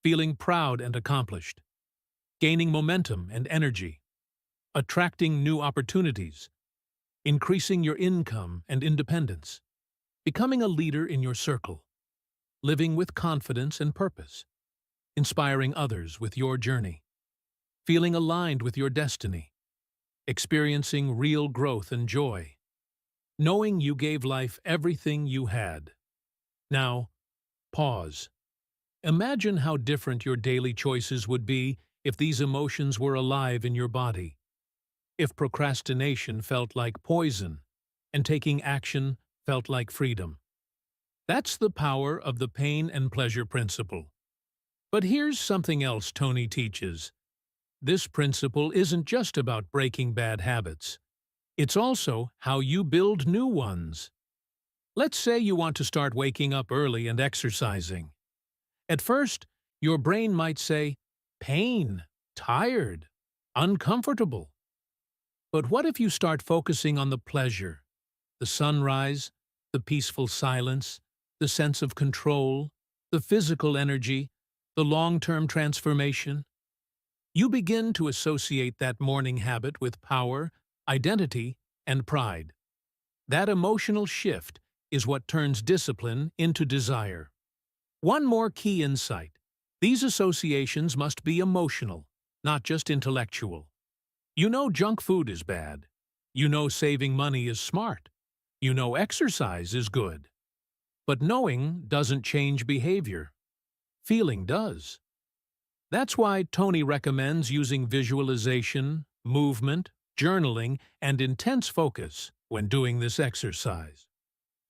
Feeling proud and accomplished. Gaining momentum and energy. Attracting new opportunities. Increasing your income and independence. Becoming a leader in your circle. Living with confidence and purpose. Inspiring others with your journey. Feeling aligned with your destiny. Experiencing real growth and joy. Knowing you gave life everything you had. Now, pause. Imagine how different your daily choices would be if these emotions were alive in your body. If procrastination felt like poison, and taking action felt like freedom. That's the power of the pain and pleasure principle. But here's something else Tony teaches. This principle isn't just about breaking bad habits. It's also how you build new ones. Let's say you want to start waking up early and exercising. At first, your brain might say, pain, tired, uncomfortable. But what if you start focusing on the pleasure, the sunrise, the peaceful silence, the sense of control, the physical energy, the long-term transformation? You begin to associate that morning habit with power, identity, and pride. That emotional shift is what turns discipline into desire. One more key insight. These associations must be emotional, not just intellectual. You know junk food is bad. You know saving money is smart. You know exercise is good. But knowing doesn't change behavior. Feeling does. That's why Tony recommends using visualization, movement, journaling, and intense focus when doing this exercise.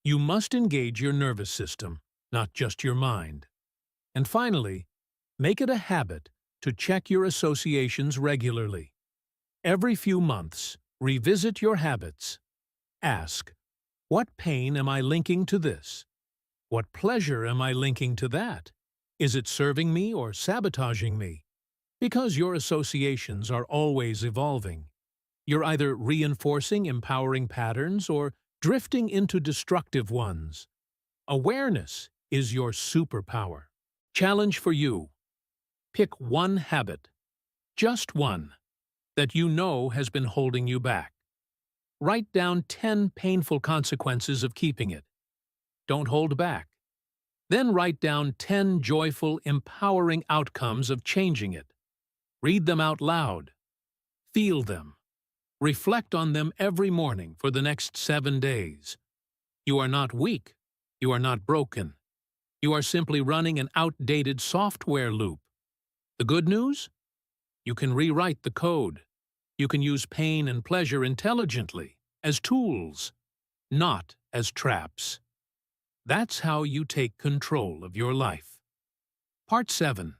You must engage your nervous system, not just your mind. And finally, make it a habit to check your associations regularly. Every few months, revisit your habits. Ask, what pain am I linking to this? What pleasure am I linking to that? Is it serving me or sabotaging me? Because your associations are always evolving. You're either reinforcing empowering patterns or drifting into destructive ones. Awareness is your superpower. Challenge for you. Pick one habit, just one, that you know has been holding you back. Write down 10 painful consequences of keeping it. Don't hold back. Then write down 10 joyful, empowering outcomes of changing it. Read them out loud. Feel them. Reflect on them every morning for the next 7 days. You are not weak. You are not broken. You are simply running an outdated software loop. The good news? You can rewrite the code. You can use pain and pleasure intelligently, as tools, not as traps. That's how you take control of your life. Part 7.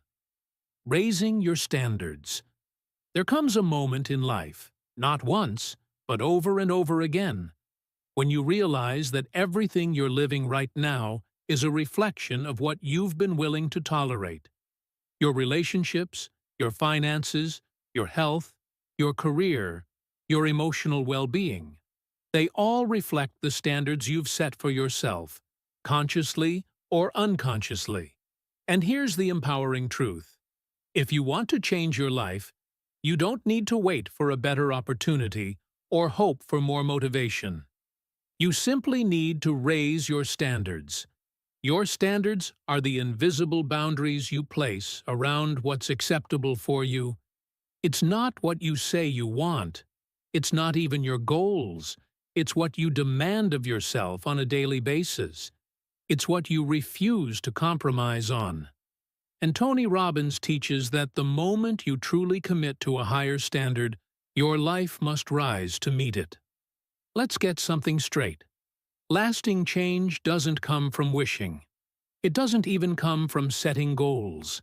Raising your standards. There comes a moment in life, not once, but over and over again, when you realize that everything you're living right now is a reflection of what you've been willing to tolerate. Your relationships, your finances, your health, your career, your emotional well-being. They all reflect the standards you've set for yourself, consciously or unconsciously. And here's the empowering truth. If you want to change your life, you don't need to wait for a better opportunity or hope for more motivation. You simply need to raise your standards. Your standards are the invisible boundaries you place around what's acceptable for you. It's not what you say you want. It's not even your goals. It's what you demand of yourself on a daily basis. It's what you refuse to compromise on. And Tony Robbins teaches that the moment you truly commit to a higher standard, your life must rise to meet it. Let's get something straight. Lasting change doesn't come from wishing. It doesn't even come from setting goals.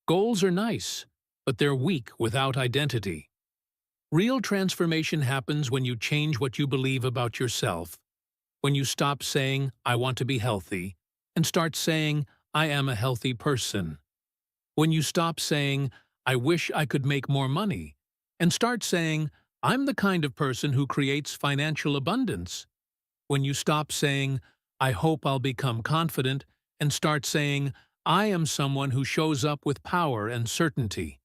Goals are nice, but they're weak without identity. Real transformation happens when you change what you believe about yourself. When you stop saying, I want to be healthy, and start saying, I am a healthy person. When you stop saying, I wish I could make more money, and start saying, I'm the kind of person who creates financial abundance. When you stop saying, I hope I'll become confident, and start saying, I am someone who shows up with power and certainty.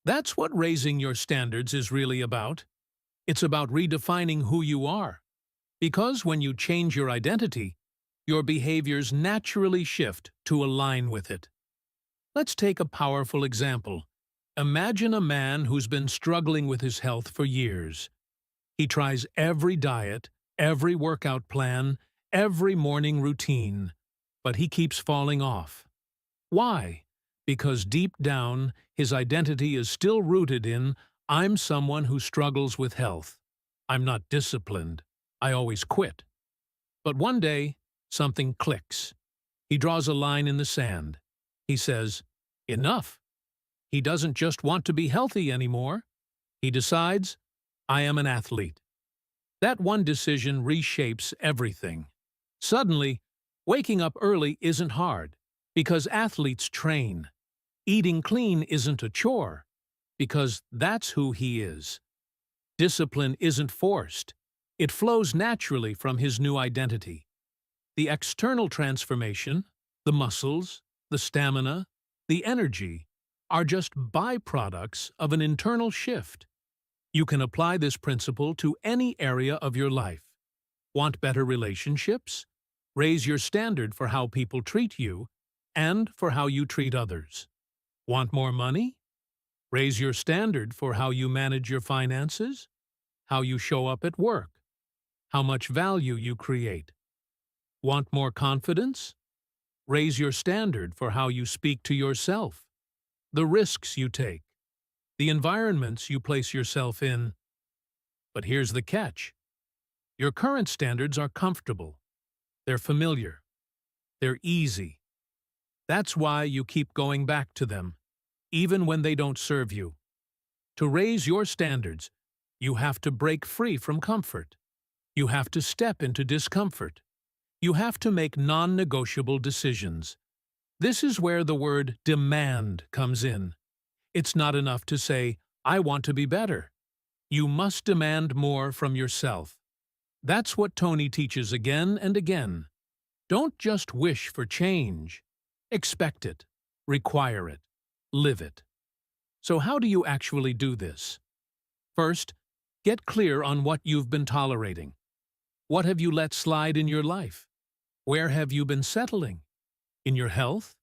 That's what raising your standards is really about. It's about redefining who you are. Because when you change your identity, your behaviors naturally shift to align with it. Let's take a powerful example. Imagine a man who's been struggling with his health for years. He tries every diet, every workout plan, every morning routine, but he keeps falling off. Why? Because deep down, his identity is still rooted in, I'm someone who struggles with health. I'm not disciplined. I always quit. But one day, something clicks. He draws a line in the sand. He says, enough. He doesn't just want to be healthy anymore. He decides, I am an athlete. That one decision reshapes everything. Suddenly, waking up early isn't hard, Because athletes train. Eating clean isn't a chore, because that's who he is. Discipline isn't forced. It flows naturally from his new identity. The external transformation, the muscles, the stamina, the energy, are just byproducts of an internal shift. You can apply this principle to any area of your life. Want better relationships? Raise your standard for how people treat you and for how you treat others. Want more money? Raise your standard for how you manage your finances, how you show up at work, how much value you create. Want more confidence? Raise your standard for how you speak to yourself, the risks you take, the environments you place yourself in. But here's the catch. Your current standards are comfortable. They're familiar. They're easy. That's why you keep going back to them, even when they don't serve you. To raise your standards, you have to break free from comfort. You have to step into discomfort. You have to make non-negotiable decisions. This is where the word demand comes in. It's not enough to say, "I want to be better." You must demand more from yourself. That's what Tony teaches again and again. Don't just wish for change. Expect it, require it, live it. So how do you actually do this? First, get clear on what you've been tolerating. What have you let slide in your life? Where have you been settling? In your health?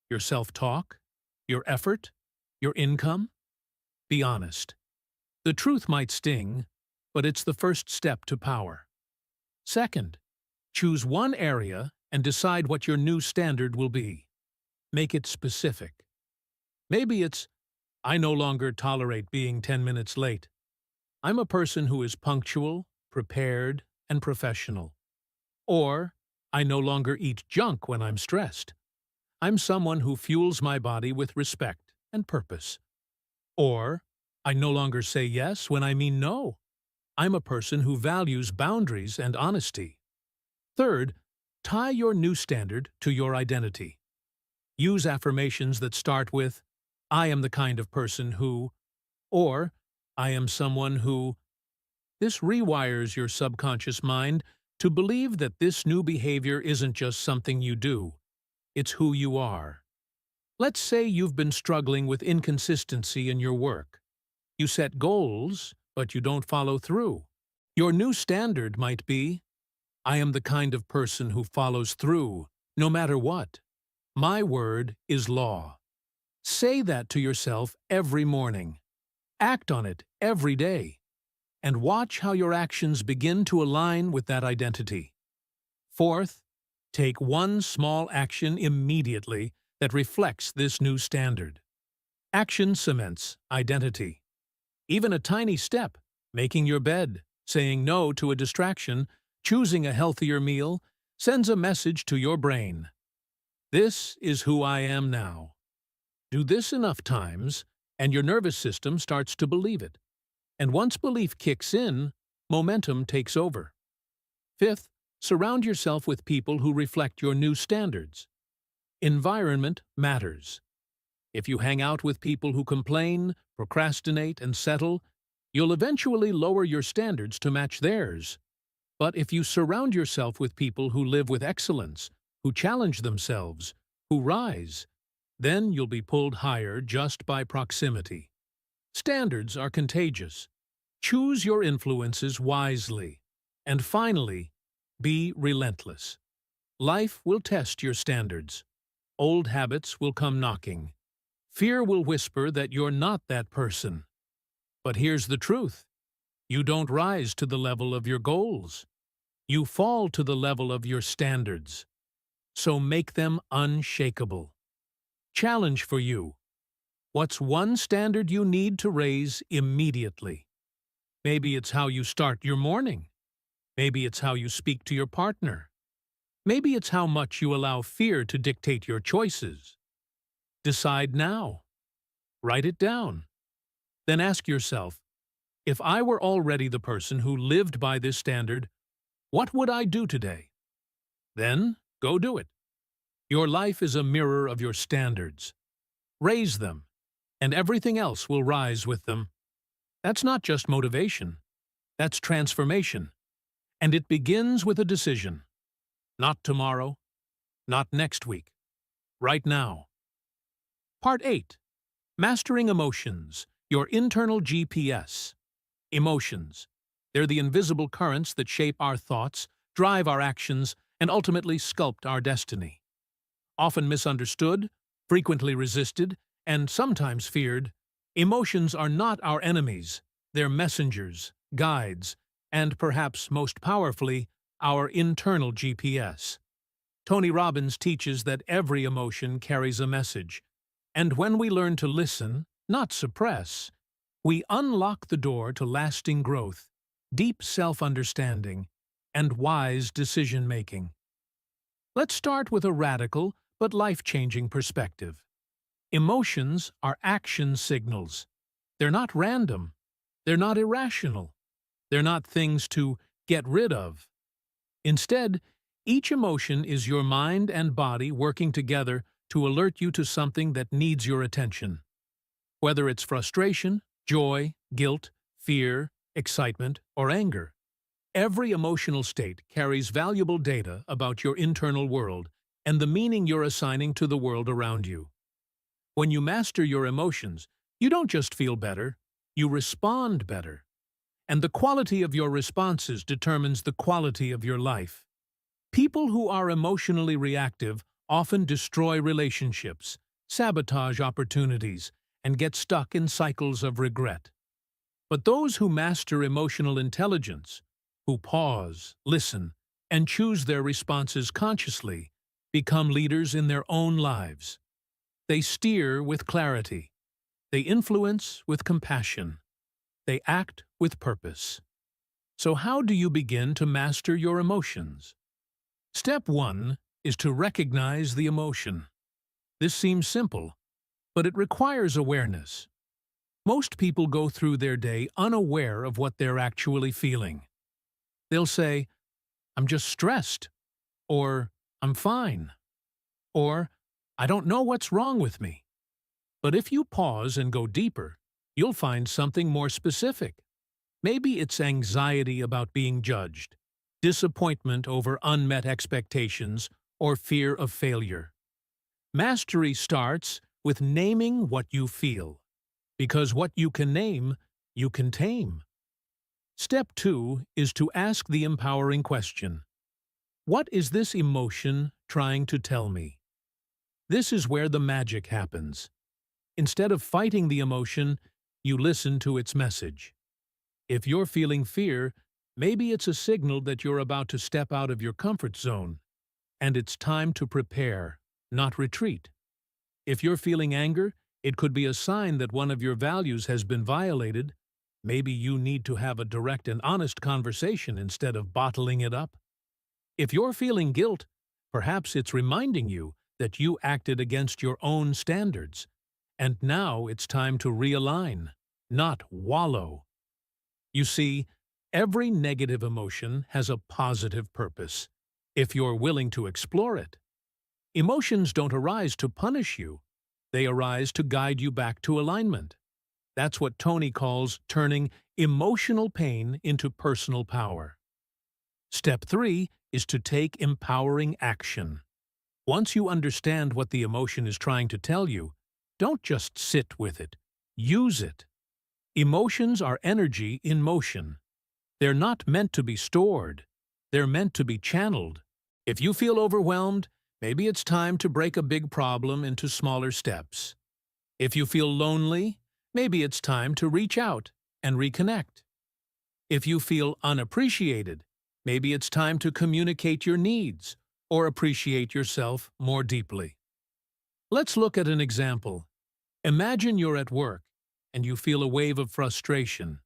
Your self-talk? Your effort? Your income? Be honest. The truth might sting, but it's the first step to power. Second, choose one area and decide what your new standard will be. Make it specific. Maybe it's, "I no longer tolerate being 10 minutes late. I'm a person who is punctual, prepared, and professional." Or, "I no longer eat junk when I'm stressed. I'm someone who fuels my body with respect and purpose." Or, "I no longer say yes when I mean no. I'm a person who values boundaries and honesty." Third, tie your new standard to your identity. Use affirmations that start with, "I am the kind of person who," or "I am someone who." This rewires your subconscious mind to believe that this new behavior isn't just something you do, it's who you are. Let's say you've been struggling with inconsistency in your work. You set goals, but you don't follow through. Your new standard might be, "I am the kind of person who follows through, no matter what. My word is law." Say that to yourself every morning. Act on it every day. And watch how your actions begin to align with that identity. Fourth, take one small action immediately that reflects this new standard. Action cements identity. Even a tiny step, making your bed, saying no to a distraction, choosing a healthier meal, sends a message to your brain. This is who I am now. Do this enough times, and your nervous system starts to believe it. And once belief kicks in, momentum takes over. Fifth, surround yourself with people who reflect your new standards. Environment matters. If you hang out with people who complain, procrastinate, and settle, you'll eventually lower your standards to match theirs. But if you surround yourself with people who live with excellence, who challenge themselves, who rise, then you'll be pulled higher just by proximity. Standards are contagious. Choose your influences wisely. And finally, be relentless. Life will test your standards. Old habits will come knocking. Fear will whisper that you're not that person. But here's the truth. You don't rise to the level of your goals. You fall to the level of your standards. So make them unshakable. Challenge for you. What's one standard you need to raise immediately? Maybe it's how you start your morning. Maybe it's how you speak to your partner. Maybe it's how much you allow fear to dictate your choices. Decide now. Write it down. Then ask yourself, if I were already the person who lived by this standard, what would I do today? Then go do it. Your life is a mirror of your standards. Raise them, and everything else will rise with them. That's not just motivation. That's transformation. And it begins with a decision. Not tomorrow, not next week, right now. Part 8. Mastering Emotions, Your Internal GPS. Emotions. They're the invisible currents that shape our thoughts, drive our actions, and ultimately sculpt our destiny. Often misunderstood, frequently resisted, and sometimes feared, emotions are not our enemies. They're messengers, guides, and perhaps most powerfully, our internal GPS. Tony Robbins teaches that every emotion carries a message, and when we learn to listen, not suppress, we unlock the door to lasting growth, deep self-understanding, and wise decision-making. Let's start with a radical but life-changing perspective. Emotions are action signals. They're not random. They're not irrational. They're not things to get rid of. Instead, each emotion is your mind and body working together to alert you to something that needs your attention. Whether it's frustration, joy, guilt, fear, excitement, or anger, every emotional state carries valuable data about your internal world and the meaning you're assigning to the world around you. When you master your emotions, you don't just feel better, you respond better. And the quality of your responses determines the quality of your life. People who are emotionally reactive often destroy relationships, sabotage opportunities, and get stuck in cycles of regret. But those who master emotional intelligence, who pause, listen, and choose their responses consciously, become leaders in their own lives. They steer with clarity. They influence with compassion. They act with purpose. So how do you begin to master your emotions? Step 1 is to recognize the emotion. This seems simple, but it requires awareness. Most people go through their day unaware of what they're actually feeling. They'll say, "I'm just stressed," or "I'm fine," or "I don't know what's wrong with me." But if you pause and go deeper, you'll find something more specific. Maybe it's anxiety about being judged, disappointment over unmet expectations, or fear of failure. Mastery starts with naming what you feel, because what you can name, you can tame. Step 2 is to ask the empowering question. What is this emotion trying to tell me? This is where the magic happens. Instead of fighting the emotion, you listen to its message. If you're feeling fear, maybe it's a signal that you're about to step out of your comfort zone, and it's time to prepare, not retreat. If you're feeling anger, it could be a sign that one of your values has been violated. Maybe you need to have a direct and honest conversation instead of bottling it up. If you're feeling guilt, perhaps it's reminding you that you acted against your own standards, and now it's time to realign, not wallow. You see, every negative emotion has a positive purpose, if you're willing to explore it. Emotions don't arise to punish you. They arise to guide you back to alignment. That's what Tony calls turning emotional pain into personal power. Step 3 is to take empowering action. Once you understand what the emotion is trying to tell you, don't just sit with it. Use it. Emotions are energy in motion. They're not meant to be stored. They're meant to be channeled. If you feel overwhelmed, maybe it's time to break a big problem into smaller steps. If you feel lonely, maybe it's time to reach out and reconnect. If you feel unappreciated, maybe it's time to communicate your needs or appreciate yourself more deeply. Let's look at an example. Imagine you're at work and you feel a wave of frustration.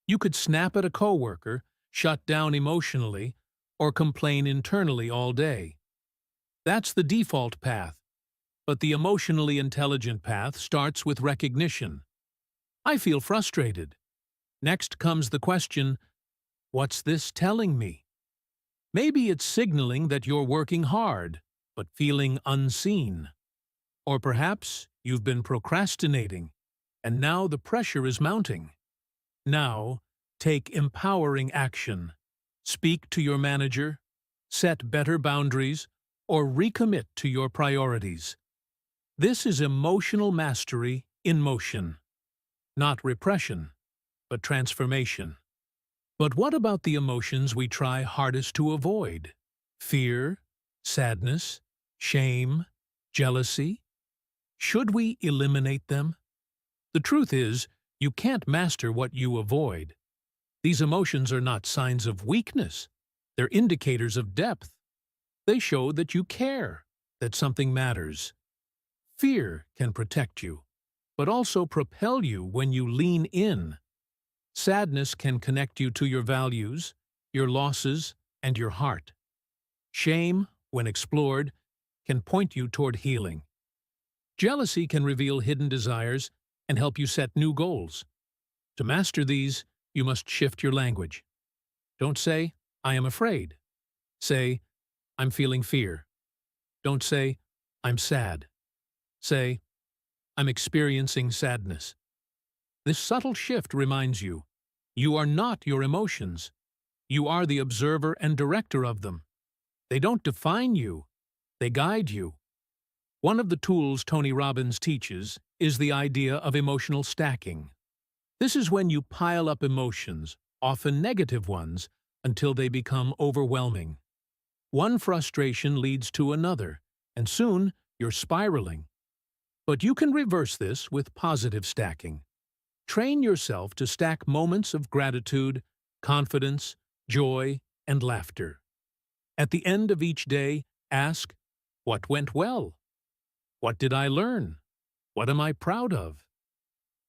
You could snap at a coworker, shut down emotionally, or complain internally all day. That's the default path, but the emotionally intelligent path starts with recognition. I feel frustrated. Next comes the question, what's this telling me? Maybe it's signaling that you're working hard, but feeling unseen. Or perhaps you've been procrastinating, and now the pressure is mounting. Now, take empowering action. Speak to your manager, set better boundaries, or recommit to your priorities. This is emotional mastery in motion. Not repression, but transformation. But what about the emotions we try hardest to avoid? Fear, sadness, shame, jealousy? Should we eliminate them? The truth is, you can't master what you avoid. These emotions are not signs of weakness. They're indicators of depth. They show that you care, that something matters. Fear can protect you, but also propel you when you lean in. Sadness can connect you to your values, your losses, and your heart. Shame, when explored, can point you toward healing. Jealousy can reveal hidden desires and help you set new goals. To master these, you must shift your language. Don't say, "I am afraid." Say, "I'm feeling fear." Don't say, "I'm sad." Say, "I'm experiencing sadness." This subtle shift reminds you, you are not your emotions. You are the observer and director of them. They don't define you, they guide you. One of the tools Tony Robbins teaches is the idea of emotional stacking. This is when you pile up emotions, often negative ones, until they become overwhelming. One frustration leads to another, and soon you're spiraling. But you can reverse this with positive stacking. Train yourself to stack moments of gratitude, confidence, joy, and laughter. At the end of each day, ask, what went well? What did I learn? What am I proud of?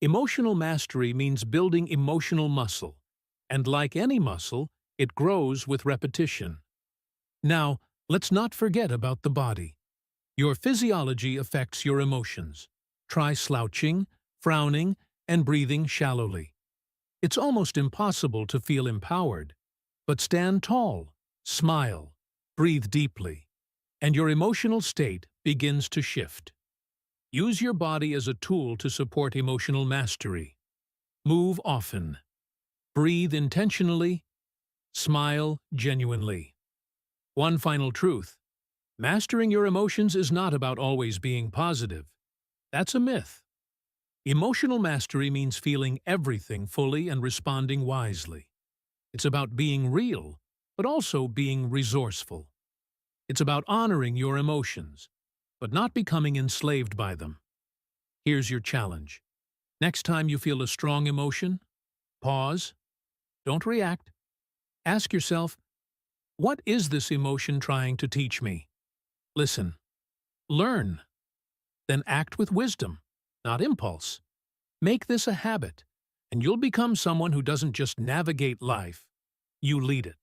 Emotional mastery means building emotional muscle, and like any muscle, it grows with repetition. Now, let's not forget about the body. Your physiology affects your emotions. Try slouching, frowning, and breathing shallowly. It's almost impossible to feel empowered. But stand tall, smile, breathe deeply, and your emotional state begins to shift. Use your body as a tool to support emotional mastery. Move often. Breathe intentionally. Smile genuinely. One final truth. Mastering your emotions is not about always being positive. That's a myth. Emotional mastery means feeling everything fully and responding wisely. It's about being real, but also being resourceful. It's about honoring your emotions, but not becoming enslaved by them. Here's your challenge. Next time you feel a strong emotion, pause. Don't react. Ask yourself, what is this emotion trying to teach me? Listen. Learn. Then act with wisdom, not impulse. Make this a habit, and you'll become someone who doesn't just navigate life, you lead it.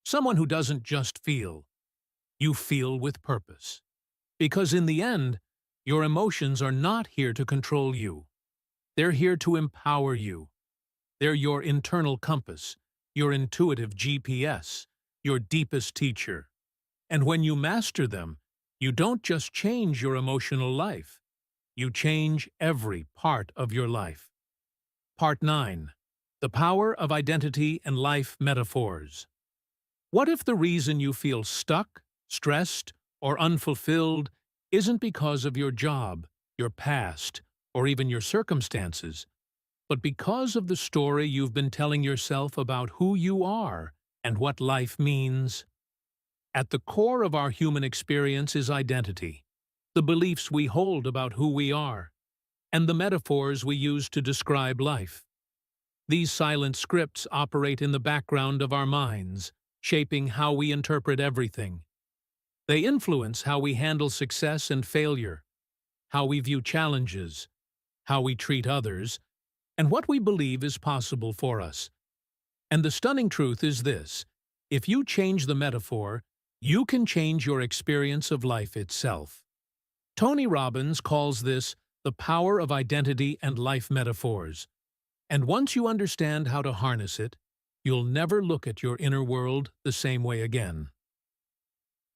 Someone who doesn't just feel, you feel with purpose. Because in the end, your emotions are not here to control you. They're here to empower you. They're your internal compass, your intuitive GPS, your deepest teacher. And when you master them, you don't just change your emotional life. You change every part of your life. Part 9. The Power of Identity and Life Metaphors. What if the reason you feel stuck, stressed, or unfulfilled isn't because of your job, your past, or even your circumstances, but because of the story you've been telling yourself about who you are and what life means? At the core of our human experience is identity, the beliefs we hold about who we are, and the metaphors we use to describe life. These silent scripts operate in the background of our minds, shaping how we interpret everything. They influence how we handle success and failure, how we view challenges, how we treat others, and what we believe is possible for us. And the stunning truth is this: if you change the metaphor, you can change your experience of life itself. Tony Robbins calls this the power of identity and life metaphors. And once you understand how to harness it, you'll never look at your inner world the same way again.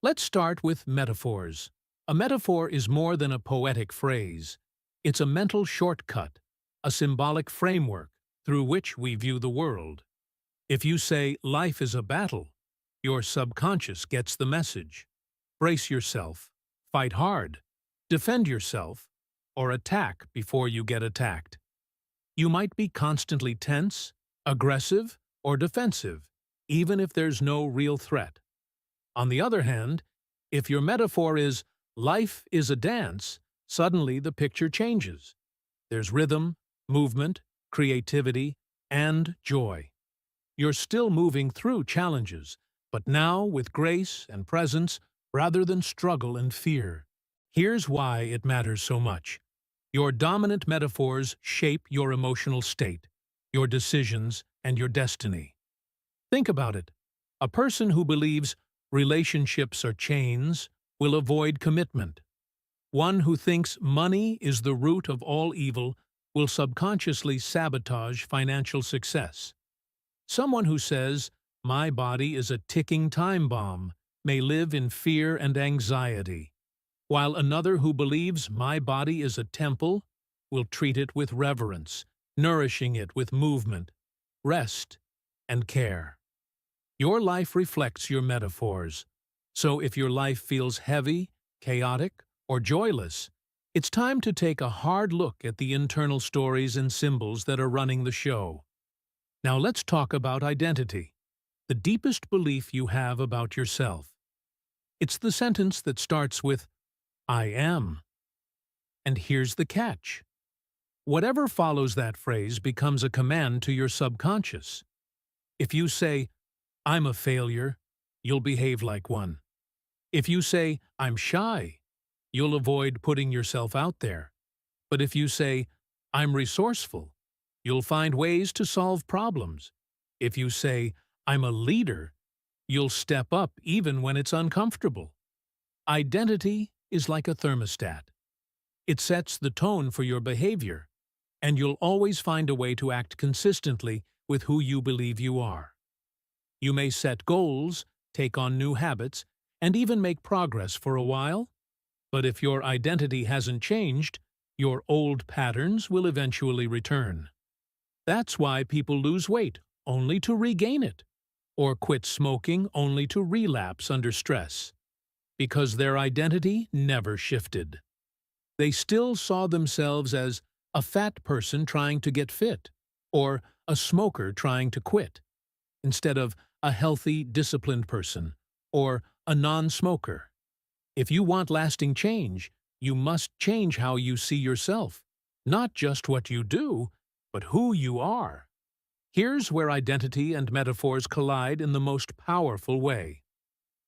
Let's start with metaphors. A metaphor is more than a poetic phrase. It's a mental shortcut, a symbolic framework through which we view the world. If you say life is a battle, your subconscious gets the message. Brace yourself, fight hard, defend yourself, or attack before you get attacked. You might be constantly tense, aggressive, or defensive, even if there's no real threat. On the other hand, if your metaphor is life is a dance, suddenly the picture changes. There's rhythm, movement, creativity, and joy. You're still moving through challenges, but now with grace and presence rather than struggle and fear. Here's why it matters so much. Your dominant metaphors shape your emotional state, your decisions, and your destiny. Think about it. A person who believes relationships are chains will avoid commitment. One who thinks money is the root of all evil will subconsciously sabotage financial success. Someone who says, "My body is a ticking time bomb," may live in fear and anxiety, while another who believes my body is a temple will treat it with reverence, nourishing it with movement, rest, and care. Your life reflects your metaphors, so if your life feels heavy, chaotic, or joyless, it's time to take a hard look at the internal stories and symbols that are running the show. Now let's talk about identity, the deepest belief you have about yourself. It's the sentence that starts with, "I am." And here's the catch. Whatever follows that phrase becomes a command to your subconscious. If you say, "I'm a failure," you'll behave like one. If you say, "I'm shy," you'll avoid putting yourself out there. But if you say, "I'm resourceful," you'll find ways to solve problems. If you say, "I'm a leader," you'll step up even when it's uncomfortable. Identity is like a thermostat. It sets the tone for your behavior, and you'll always find a way to act consistently with who you believe you are. You may set goals, take on new habits, and even make progress for a while, but if your identity hasn't changed, your old patterns will eventually return. That's why people lose weight only to regain it, or quit smoking only to relapse under stress, because their identity never shifted. They still saw themselves as a fat person trying to get fit, or a smoker trying to quit, instead of a healthy, disciplined person, or a non-smoker. If you want lasting change, you must change how you see yourself, not just what you do, but who you are. Here's where identity and metaphors collide in the most powerful way.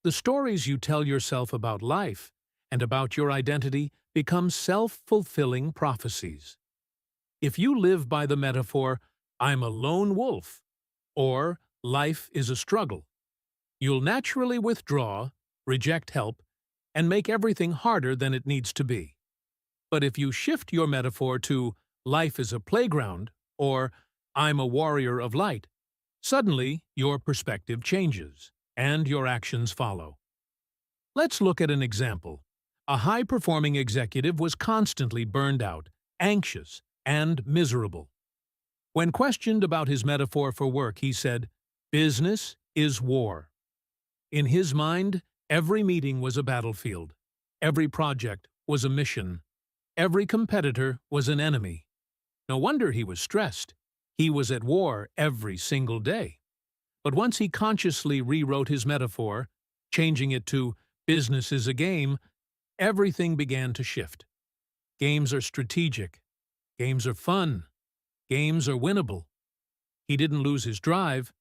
The stories you tell yourself about life and about your identity become self-fulfilling prophecies. If you live by the metaphor, "I'm a lone wolf," or "life is a struggle," you'll naturally withdraw, reject help, and make everything harder than it needs to be. But if you shift your metaphor to "life is a playground," or "I'm a warrior of light," suddenly your perspective changes, and your actions follow. Let's look at an example. A high-performing executive was constantly burned out, anxious, and miserable. When questioned about his metaphor for work, he said, "Business is war." In his mind, every meeting was a battlefield. Every project was a mission. Every competitor was an enemy. No wonder he was stressed. He was at war every single day. But once he consciously rewrote his metaphor, changing it to "business is a game," everything began to shift. Games are strategic. Games are fun. Games are winnable. He didn't lose his drive,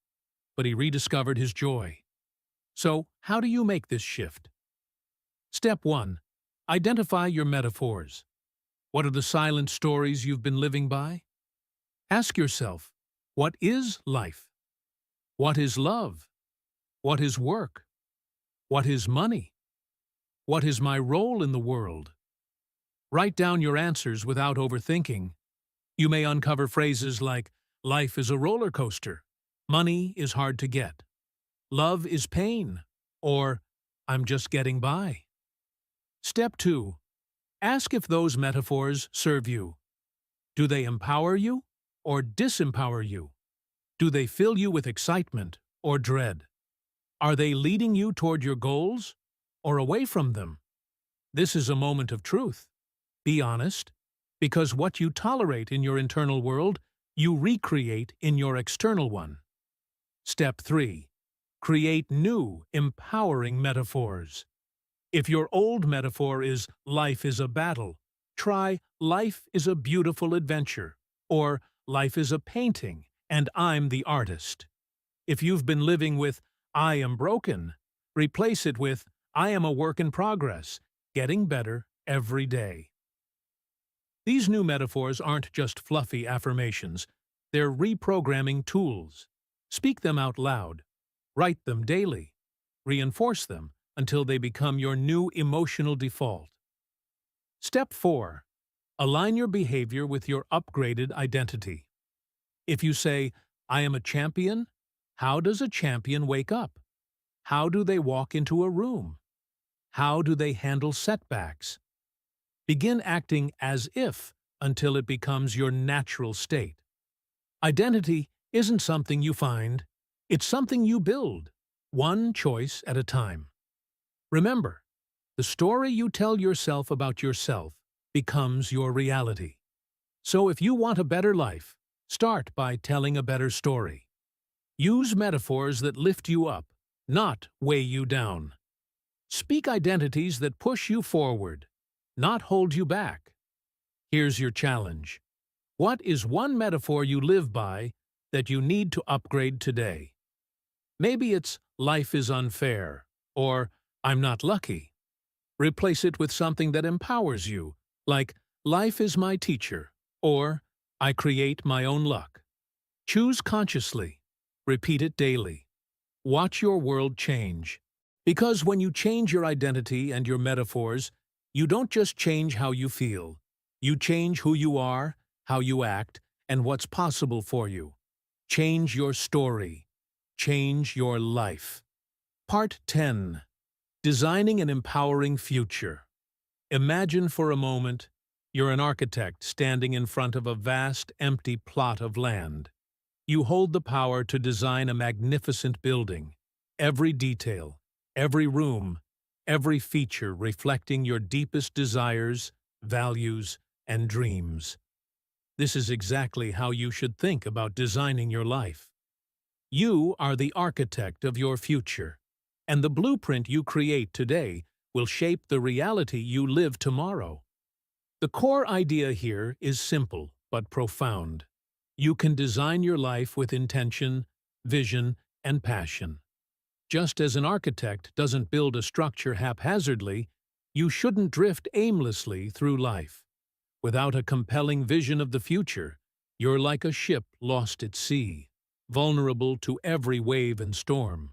but he rediscovered his joy. So, how do you make this shift? Step 1. Identify your metaphors. What are the silent stories you've been living by? Ask yourself, what is life? What is love? What is work? What is money? What is my role in the world? Write down your answers without overthinking. You may uncover phrases like, "Life is a roller coaster," "Money is hard to get," "Love is pain," or I'm just getting by. Step 2. Ask if those metaphors serve you. Do they empower you or disempower you? Do they fill you with excitement or dread? Are they leading you toward your goals or away from them? This is a moment of truth. Be honest, because what you tolerate in your internal world, you recreate in your external one. Step 3. Create new, empowering metaphors. If your old metaphor is life is a battle, try life is a beautiful adventure, or life is a painting and I'm the artist. If you've been living with I am broken, replace it with I am a work in progress, getting better every day. These new metaphors aren't just fluffy affirmations, they're reprogramming tools. Speak them out loud. Write them daily. Reinforce them until they become your new emotional default. Step 4. Align your behavior with your upgraded identity. If you say, I am a champion, how does a champion wake up? How do they walk into a room? How do they handle setbacks? Begin acting as if until it becomes your natural state. Identity isn't something you find, it's something you build, one choice at a time. Remember, the story you tell yourself about yourself becomes your reality. So if you want a better life, start by telling a better story. Use metaphors that lift you up, not weigh you down. Speak identities that push you forward, not hold you back. Here's your challenge. What is one metaphor you live by that you need to upgrade today? Maybe it's life is unfair, or I'm not lucky. Replace it with something that empowers you, like life is my teacher, or I create my own luck. Choose consciously. Repeat it daily. Watch your world change. Because when you change your identity and your metaphors, you don't just change how you feel. You change who you are, how you act, and what's possible for you. Change your story. Change your life. Part 10. Designing an empowering future. Imagine for a moment you're an architect standing in front of a vast, empty plot of land. You hold the power to design a magnificent building. Every detail, every room, every feature reflecting your deepest desires, values, and dreams. This is exactly how you should think about designing your life. You are the architect of your future, and the blueprint you create today will shape the reality you live tomorrow. The core idea here is simple but profound. You can design your life with intention, vision, and passion. Just as an architect doesn't build a structure haphazardly, you shouldn't drift aimlessly through life. Without a compelling vision of the future, you're like a ship lost at sea, vulnerable to every wave and storm.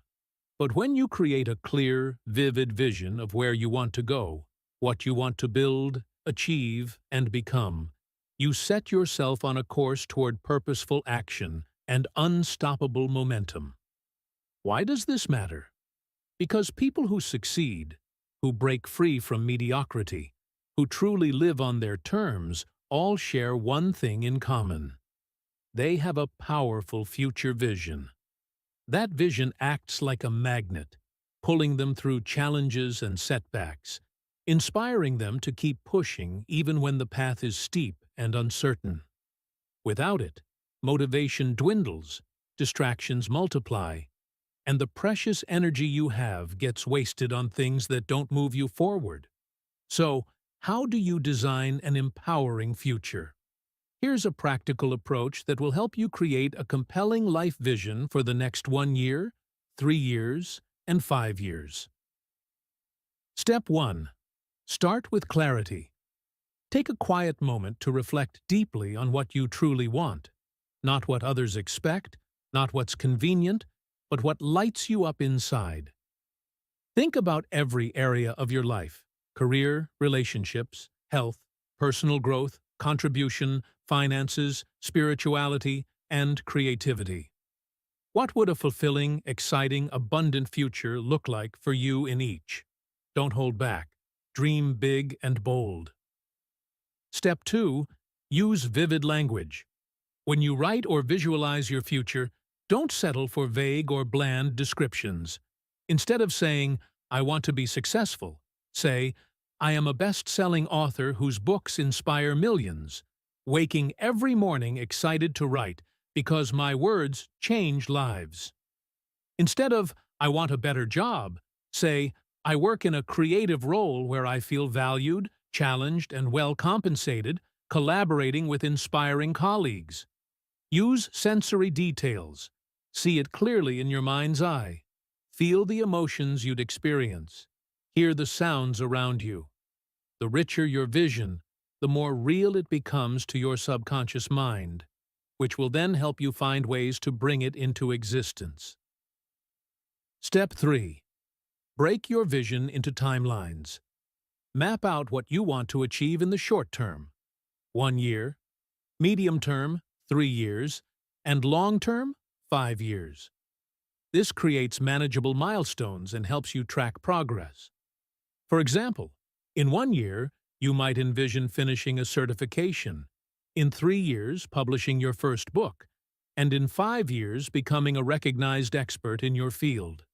But when you create a clear, vivid vision of where you want to go, what you want to build, achieve, and become, you set yourself on a course toward purposeful action and unstoppable momentum. Why does this matter? Because people who succeed, who break free from mediocrity, who truly live on their terms, all share one thing in common. They have a powerful future vision. That vision acts like a magnet, pulling them through challenges and setbacks, inspiring them to keep pushing even when the path is steep and uncertain. Without it, motivation dwindles, distractions multiply, and the precious energy you have gets wasted on things that don't move you forward. So, how do you design an empowering future? Here's a practical approach that will help you create a compelling life vision for the next 1 year, 3 years, and 5 years. Step 1. Start with clarity. Take a quiet moment to reflect deeply on what you truly want. Not what others expect, not what's convenient, but what lights you up inside. Think about every area of your life: career, relationships, health, personal growth, contribution, finances, spirituality, and creativity. What would a fulfilling, exciting, abundant future look like for you in each? Don't hold back. Dream big and bold. Step 2. Use vivid language. When you write or visualize your future, don't settle for vague or bland descriptions. Instead of saying, "I want to be successful," say, "I am a best-selling author whose books inspire millions, waking every morning excited to write because my words change lives." Instead of, "I want a better job," say, "I work in a creative role where I feel valued, challenged, and well compensated, collaborating with inspiring colleagues." Use sensory details. See it clearly in your mind's eye. Feel the emotions you'd experience. Hear the sounds around you. The richer your vision, the more real it becomes to your subconscious mind, which will then help you find ways to bring it into existence. Step 3. Break your vision into timelines. Map out what you want to achieve in the short term, 1 year, medium term, 3 years, and long term, 5 years. This creates manageable milestones and helps you track progress. For example, in 1 year, you might envision finishing a certification, in 3 years, publishing your first book, and in 5 years, becoming a recognized expert in your field.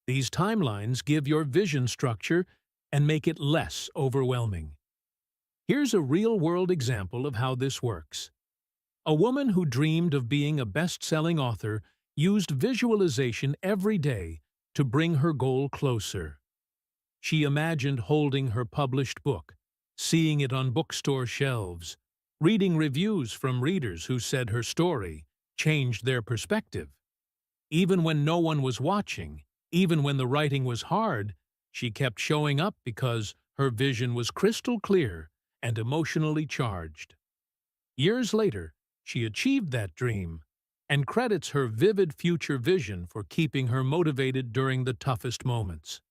These timelines give your vision structure and make it less overwhelming. Here's a real-world example of how this works. A woman who dreamed of being a best-selling author used visualization every day to bring her goal closer. She imagined holding her published book, seeing it on bookstore shelves, reading reviews from readers who said her story changed their perspective. Even when no one was watching, even when the writing was hard, she kept showing up because her vision was crystal clear and emotionally charged. Years later, she achieved that dream and credits her vivid future vision for keeping her motivated during the toughest moments.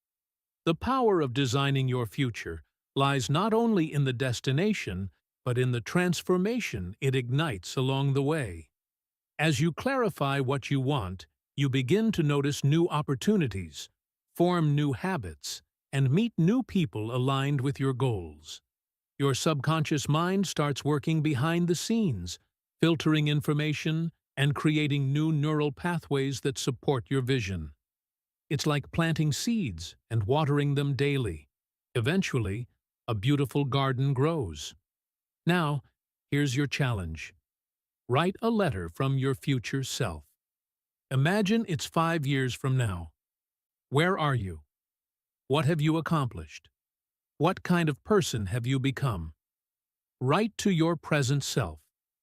The power of designing your future lies not only in the destination, but in the transformation it ignites along the way. As you clarify what you want, you begin to notice new opportunities, form new habits, and meet new people aligned with your goals. Your subconscious mind starts working behind the scenes, filtering information and creating new neural pathways that support your vision. It's like planting seeds and watering them daily. Eventually, a beautiful garden grows. Now, here's your challenge. Write a letter from your future self. Imagine it's 5 years from now. Where are you? What have you accomplished? What kind of person have you become? Write to your present self,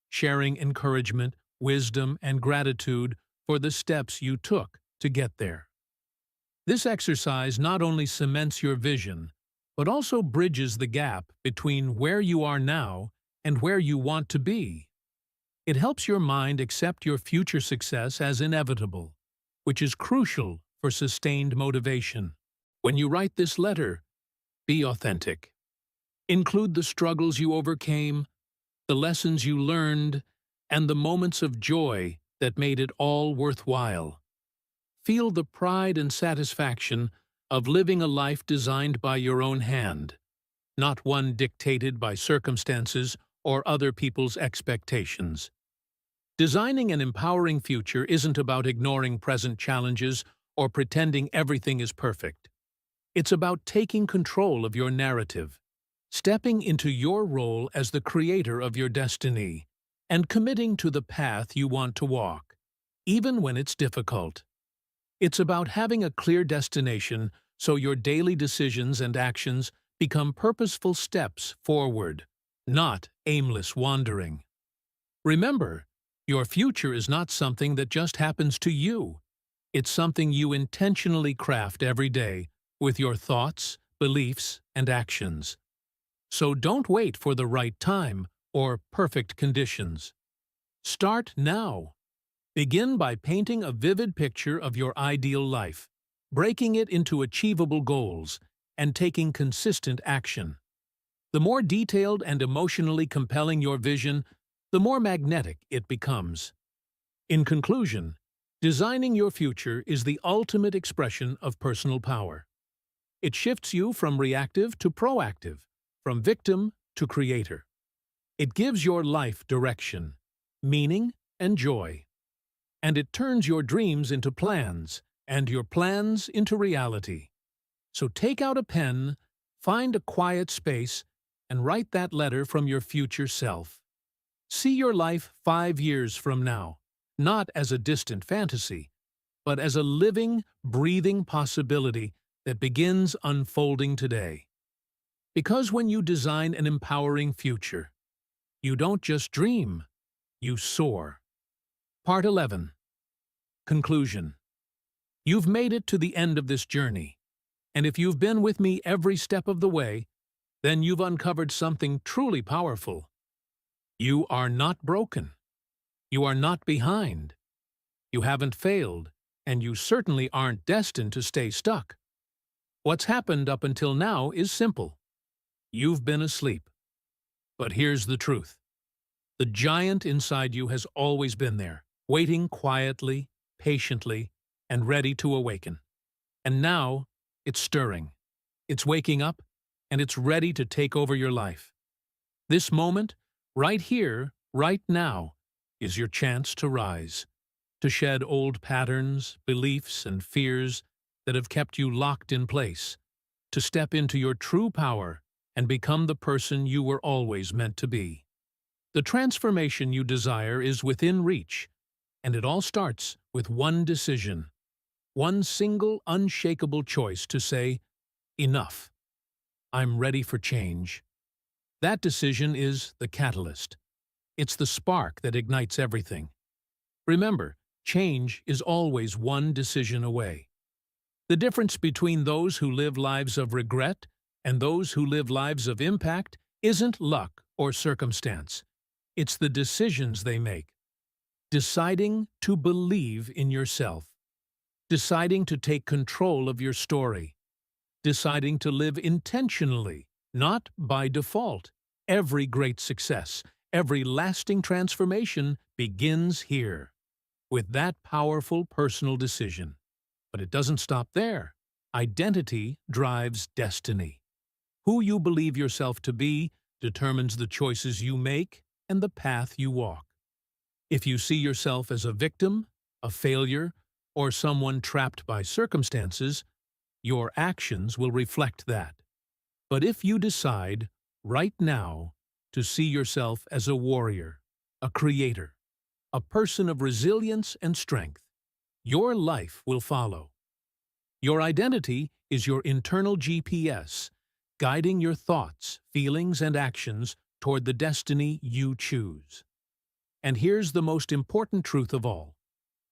sharing encouragement, wisdom, and gratitude for the steps you took to get there. This exercise not only cements your vision, but also bridges the gap between where you are now and where you want to be. It helps your mind accept your future success as inevitable, which is crucial for sustained motivation. When you write this letter, be authentic. Include the struggles you overcame, the lessons you learned, and the moments of joy that made it all worthwhile. Feel the pride and satisfaction of living a life designed by your own hand, not one dictated by circumstances or other people's expectations. Designing an empowering future isn't about ignoring present challenges or pretending everything is perfect. It's about taking control of your narrative, stepping into your role as the creator of your destiny, and committing to the path you want to walk, even when it's difficult. It's about having a clear destination so your daily decisions and actions become purposeful steps forward, not aimless wandering. Remember, your future is not something that just happens to you. It's something you intentionally craft every day with your thoughts, beliefs, and actions. So don't wait for the right time or perfect conditions. Start now. Begin by painting a vivid picture of your ideal life, breaking it into achievable goals, and taking consistent action. The more detailed and emotionally compelling your vision, the more magnetic it becomes. In conclusion, designing your future is the ultimate expression of personal power. It shifts you from reactive to proactive, from victim to creator. It gives your life direction, meaning, and joy. And it turns your dreams into plans, and your plans into reality. So take out a pen, find a quiet space, and write that letter from your future self. See your life 5 years from now, not as a distant fantasy, but as a living, breathing possibility that begins unfolding today. Because when you design an empowering future, you don't just dream, you soar. Part 11. Conclusion. You've made it to the end of this journey, and if you've been with me every step of the way, then you've uncovered something truly powerful. You are not broken. You are not behind. You haven't failed, and you certainly aren't destined to stay stuck. What's happened up until now is simple. You've been asleep. But here's the truth. The giant inside you has always been there, waiting quietly, patiently, and ready to awaken. And now, it's stirring. It's waking up, and it's ready to take over your life. This moment, right here, right now, is your chance to rise, to shed old patterns, beliefs, and fears that have kept you locked in place, to step into your true power and become the person you were always meant to be. The transformation you desire is within reach, and it all starts with one decision, one single unshakable choice to say, enough. I'm ready for change. That decision is the catalyst. It's the spark that ignites everything. Remember, change is always one decision away. The difference between those who live lives of regret and those who live lives of impact isn't luck or circumstance. It's the decisions they make. Deciding to believe in yourself. Deciding to take control of your story. Deciding to live intentionally, not by default. Every great success, every lasting transformation begins here, with that powerful personal decision. But it doesn't stop there. Identity drives destiny. Who you believe yourself to be determines the choices you make and the path you walk. If you see yourself as a victim, a failure, or someone trapped by circumstances, your actions will reflect that. But if you decide, right now, to see yourself as a warrior, a creator, a person of resilience and strength, your life will follow. Your identity is your internal GPS, guiding your thoughts, feelings, and actions toward the destiny you choose. And here's the most important truth of all.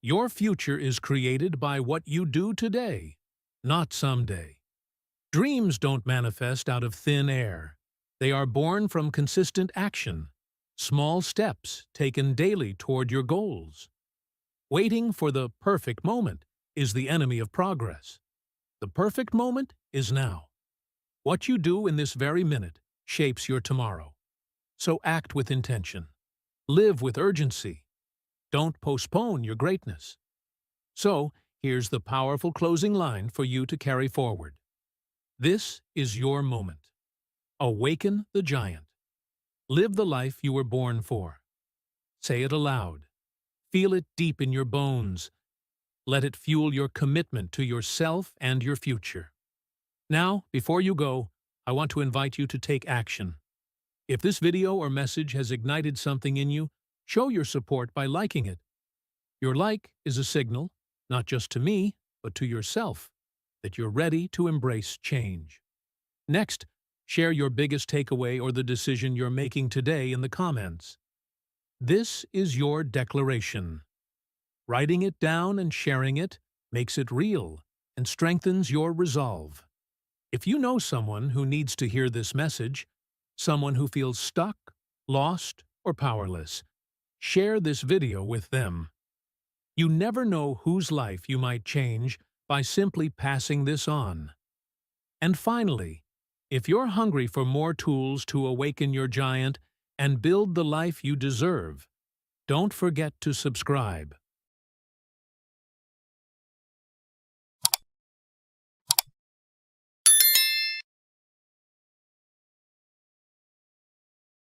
Your future is created by what you do today, not someday. Dreams don't manifest out of thin air. They are born from consistent action, small steps taken daily toward your goals. Waiting for the perfect moment is the enemy of progress. The perfect moment is now. What you do in this very minute shapes your tomorrow. So act with intention. Live with urgency. Don't postpone your greatness. So, here's the powerful closing line for you to carry forward. This is your moment. Awaken the giant. Live the life you were born for. Say it aloud. Feel it deep in your bones. Let it fuel your commitment to yourself and your future. Now, before you go, I want to invite you to take action. If this video or message has ignited something in you, show your support by liking it. Your like is a signal, not just to me, but to yourself, that you're ready to embrace change. Next, share your biggest takeaway or the decision you're making today in the comments. This is your declaration. Writing it down and sharing it makes it real and strengthens your resolve. If you know someone who needs to hear this message, someone who feels stuck, lost, or powerless, share this video with them. You never know whose life you might change by simply passing this on. And finally, if you're hungry for more tools to awaken your giant and build the life you deserve, don't forget to subscribe.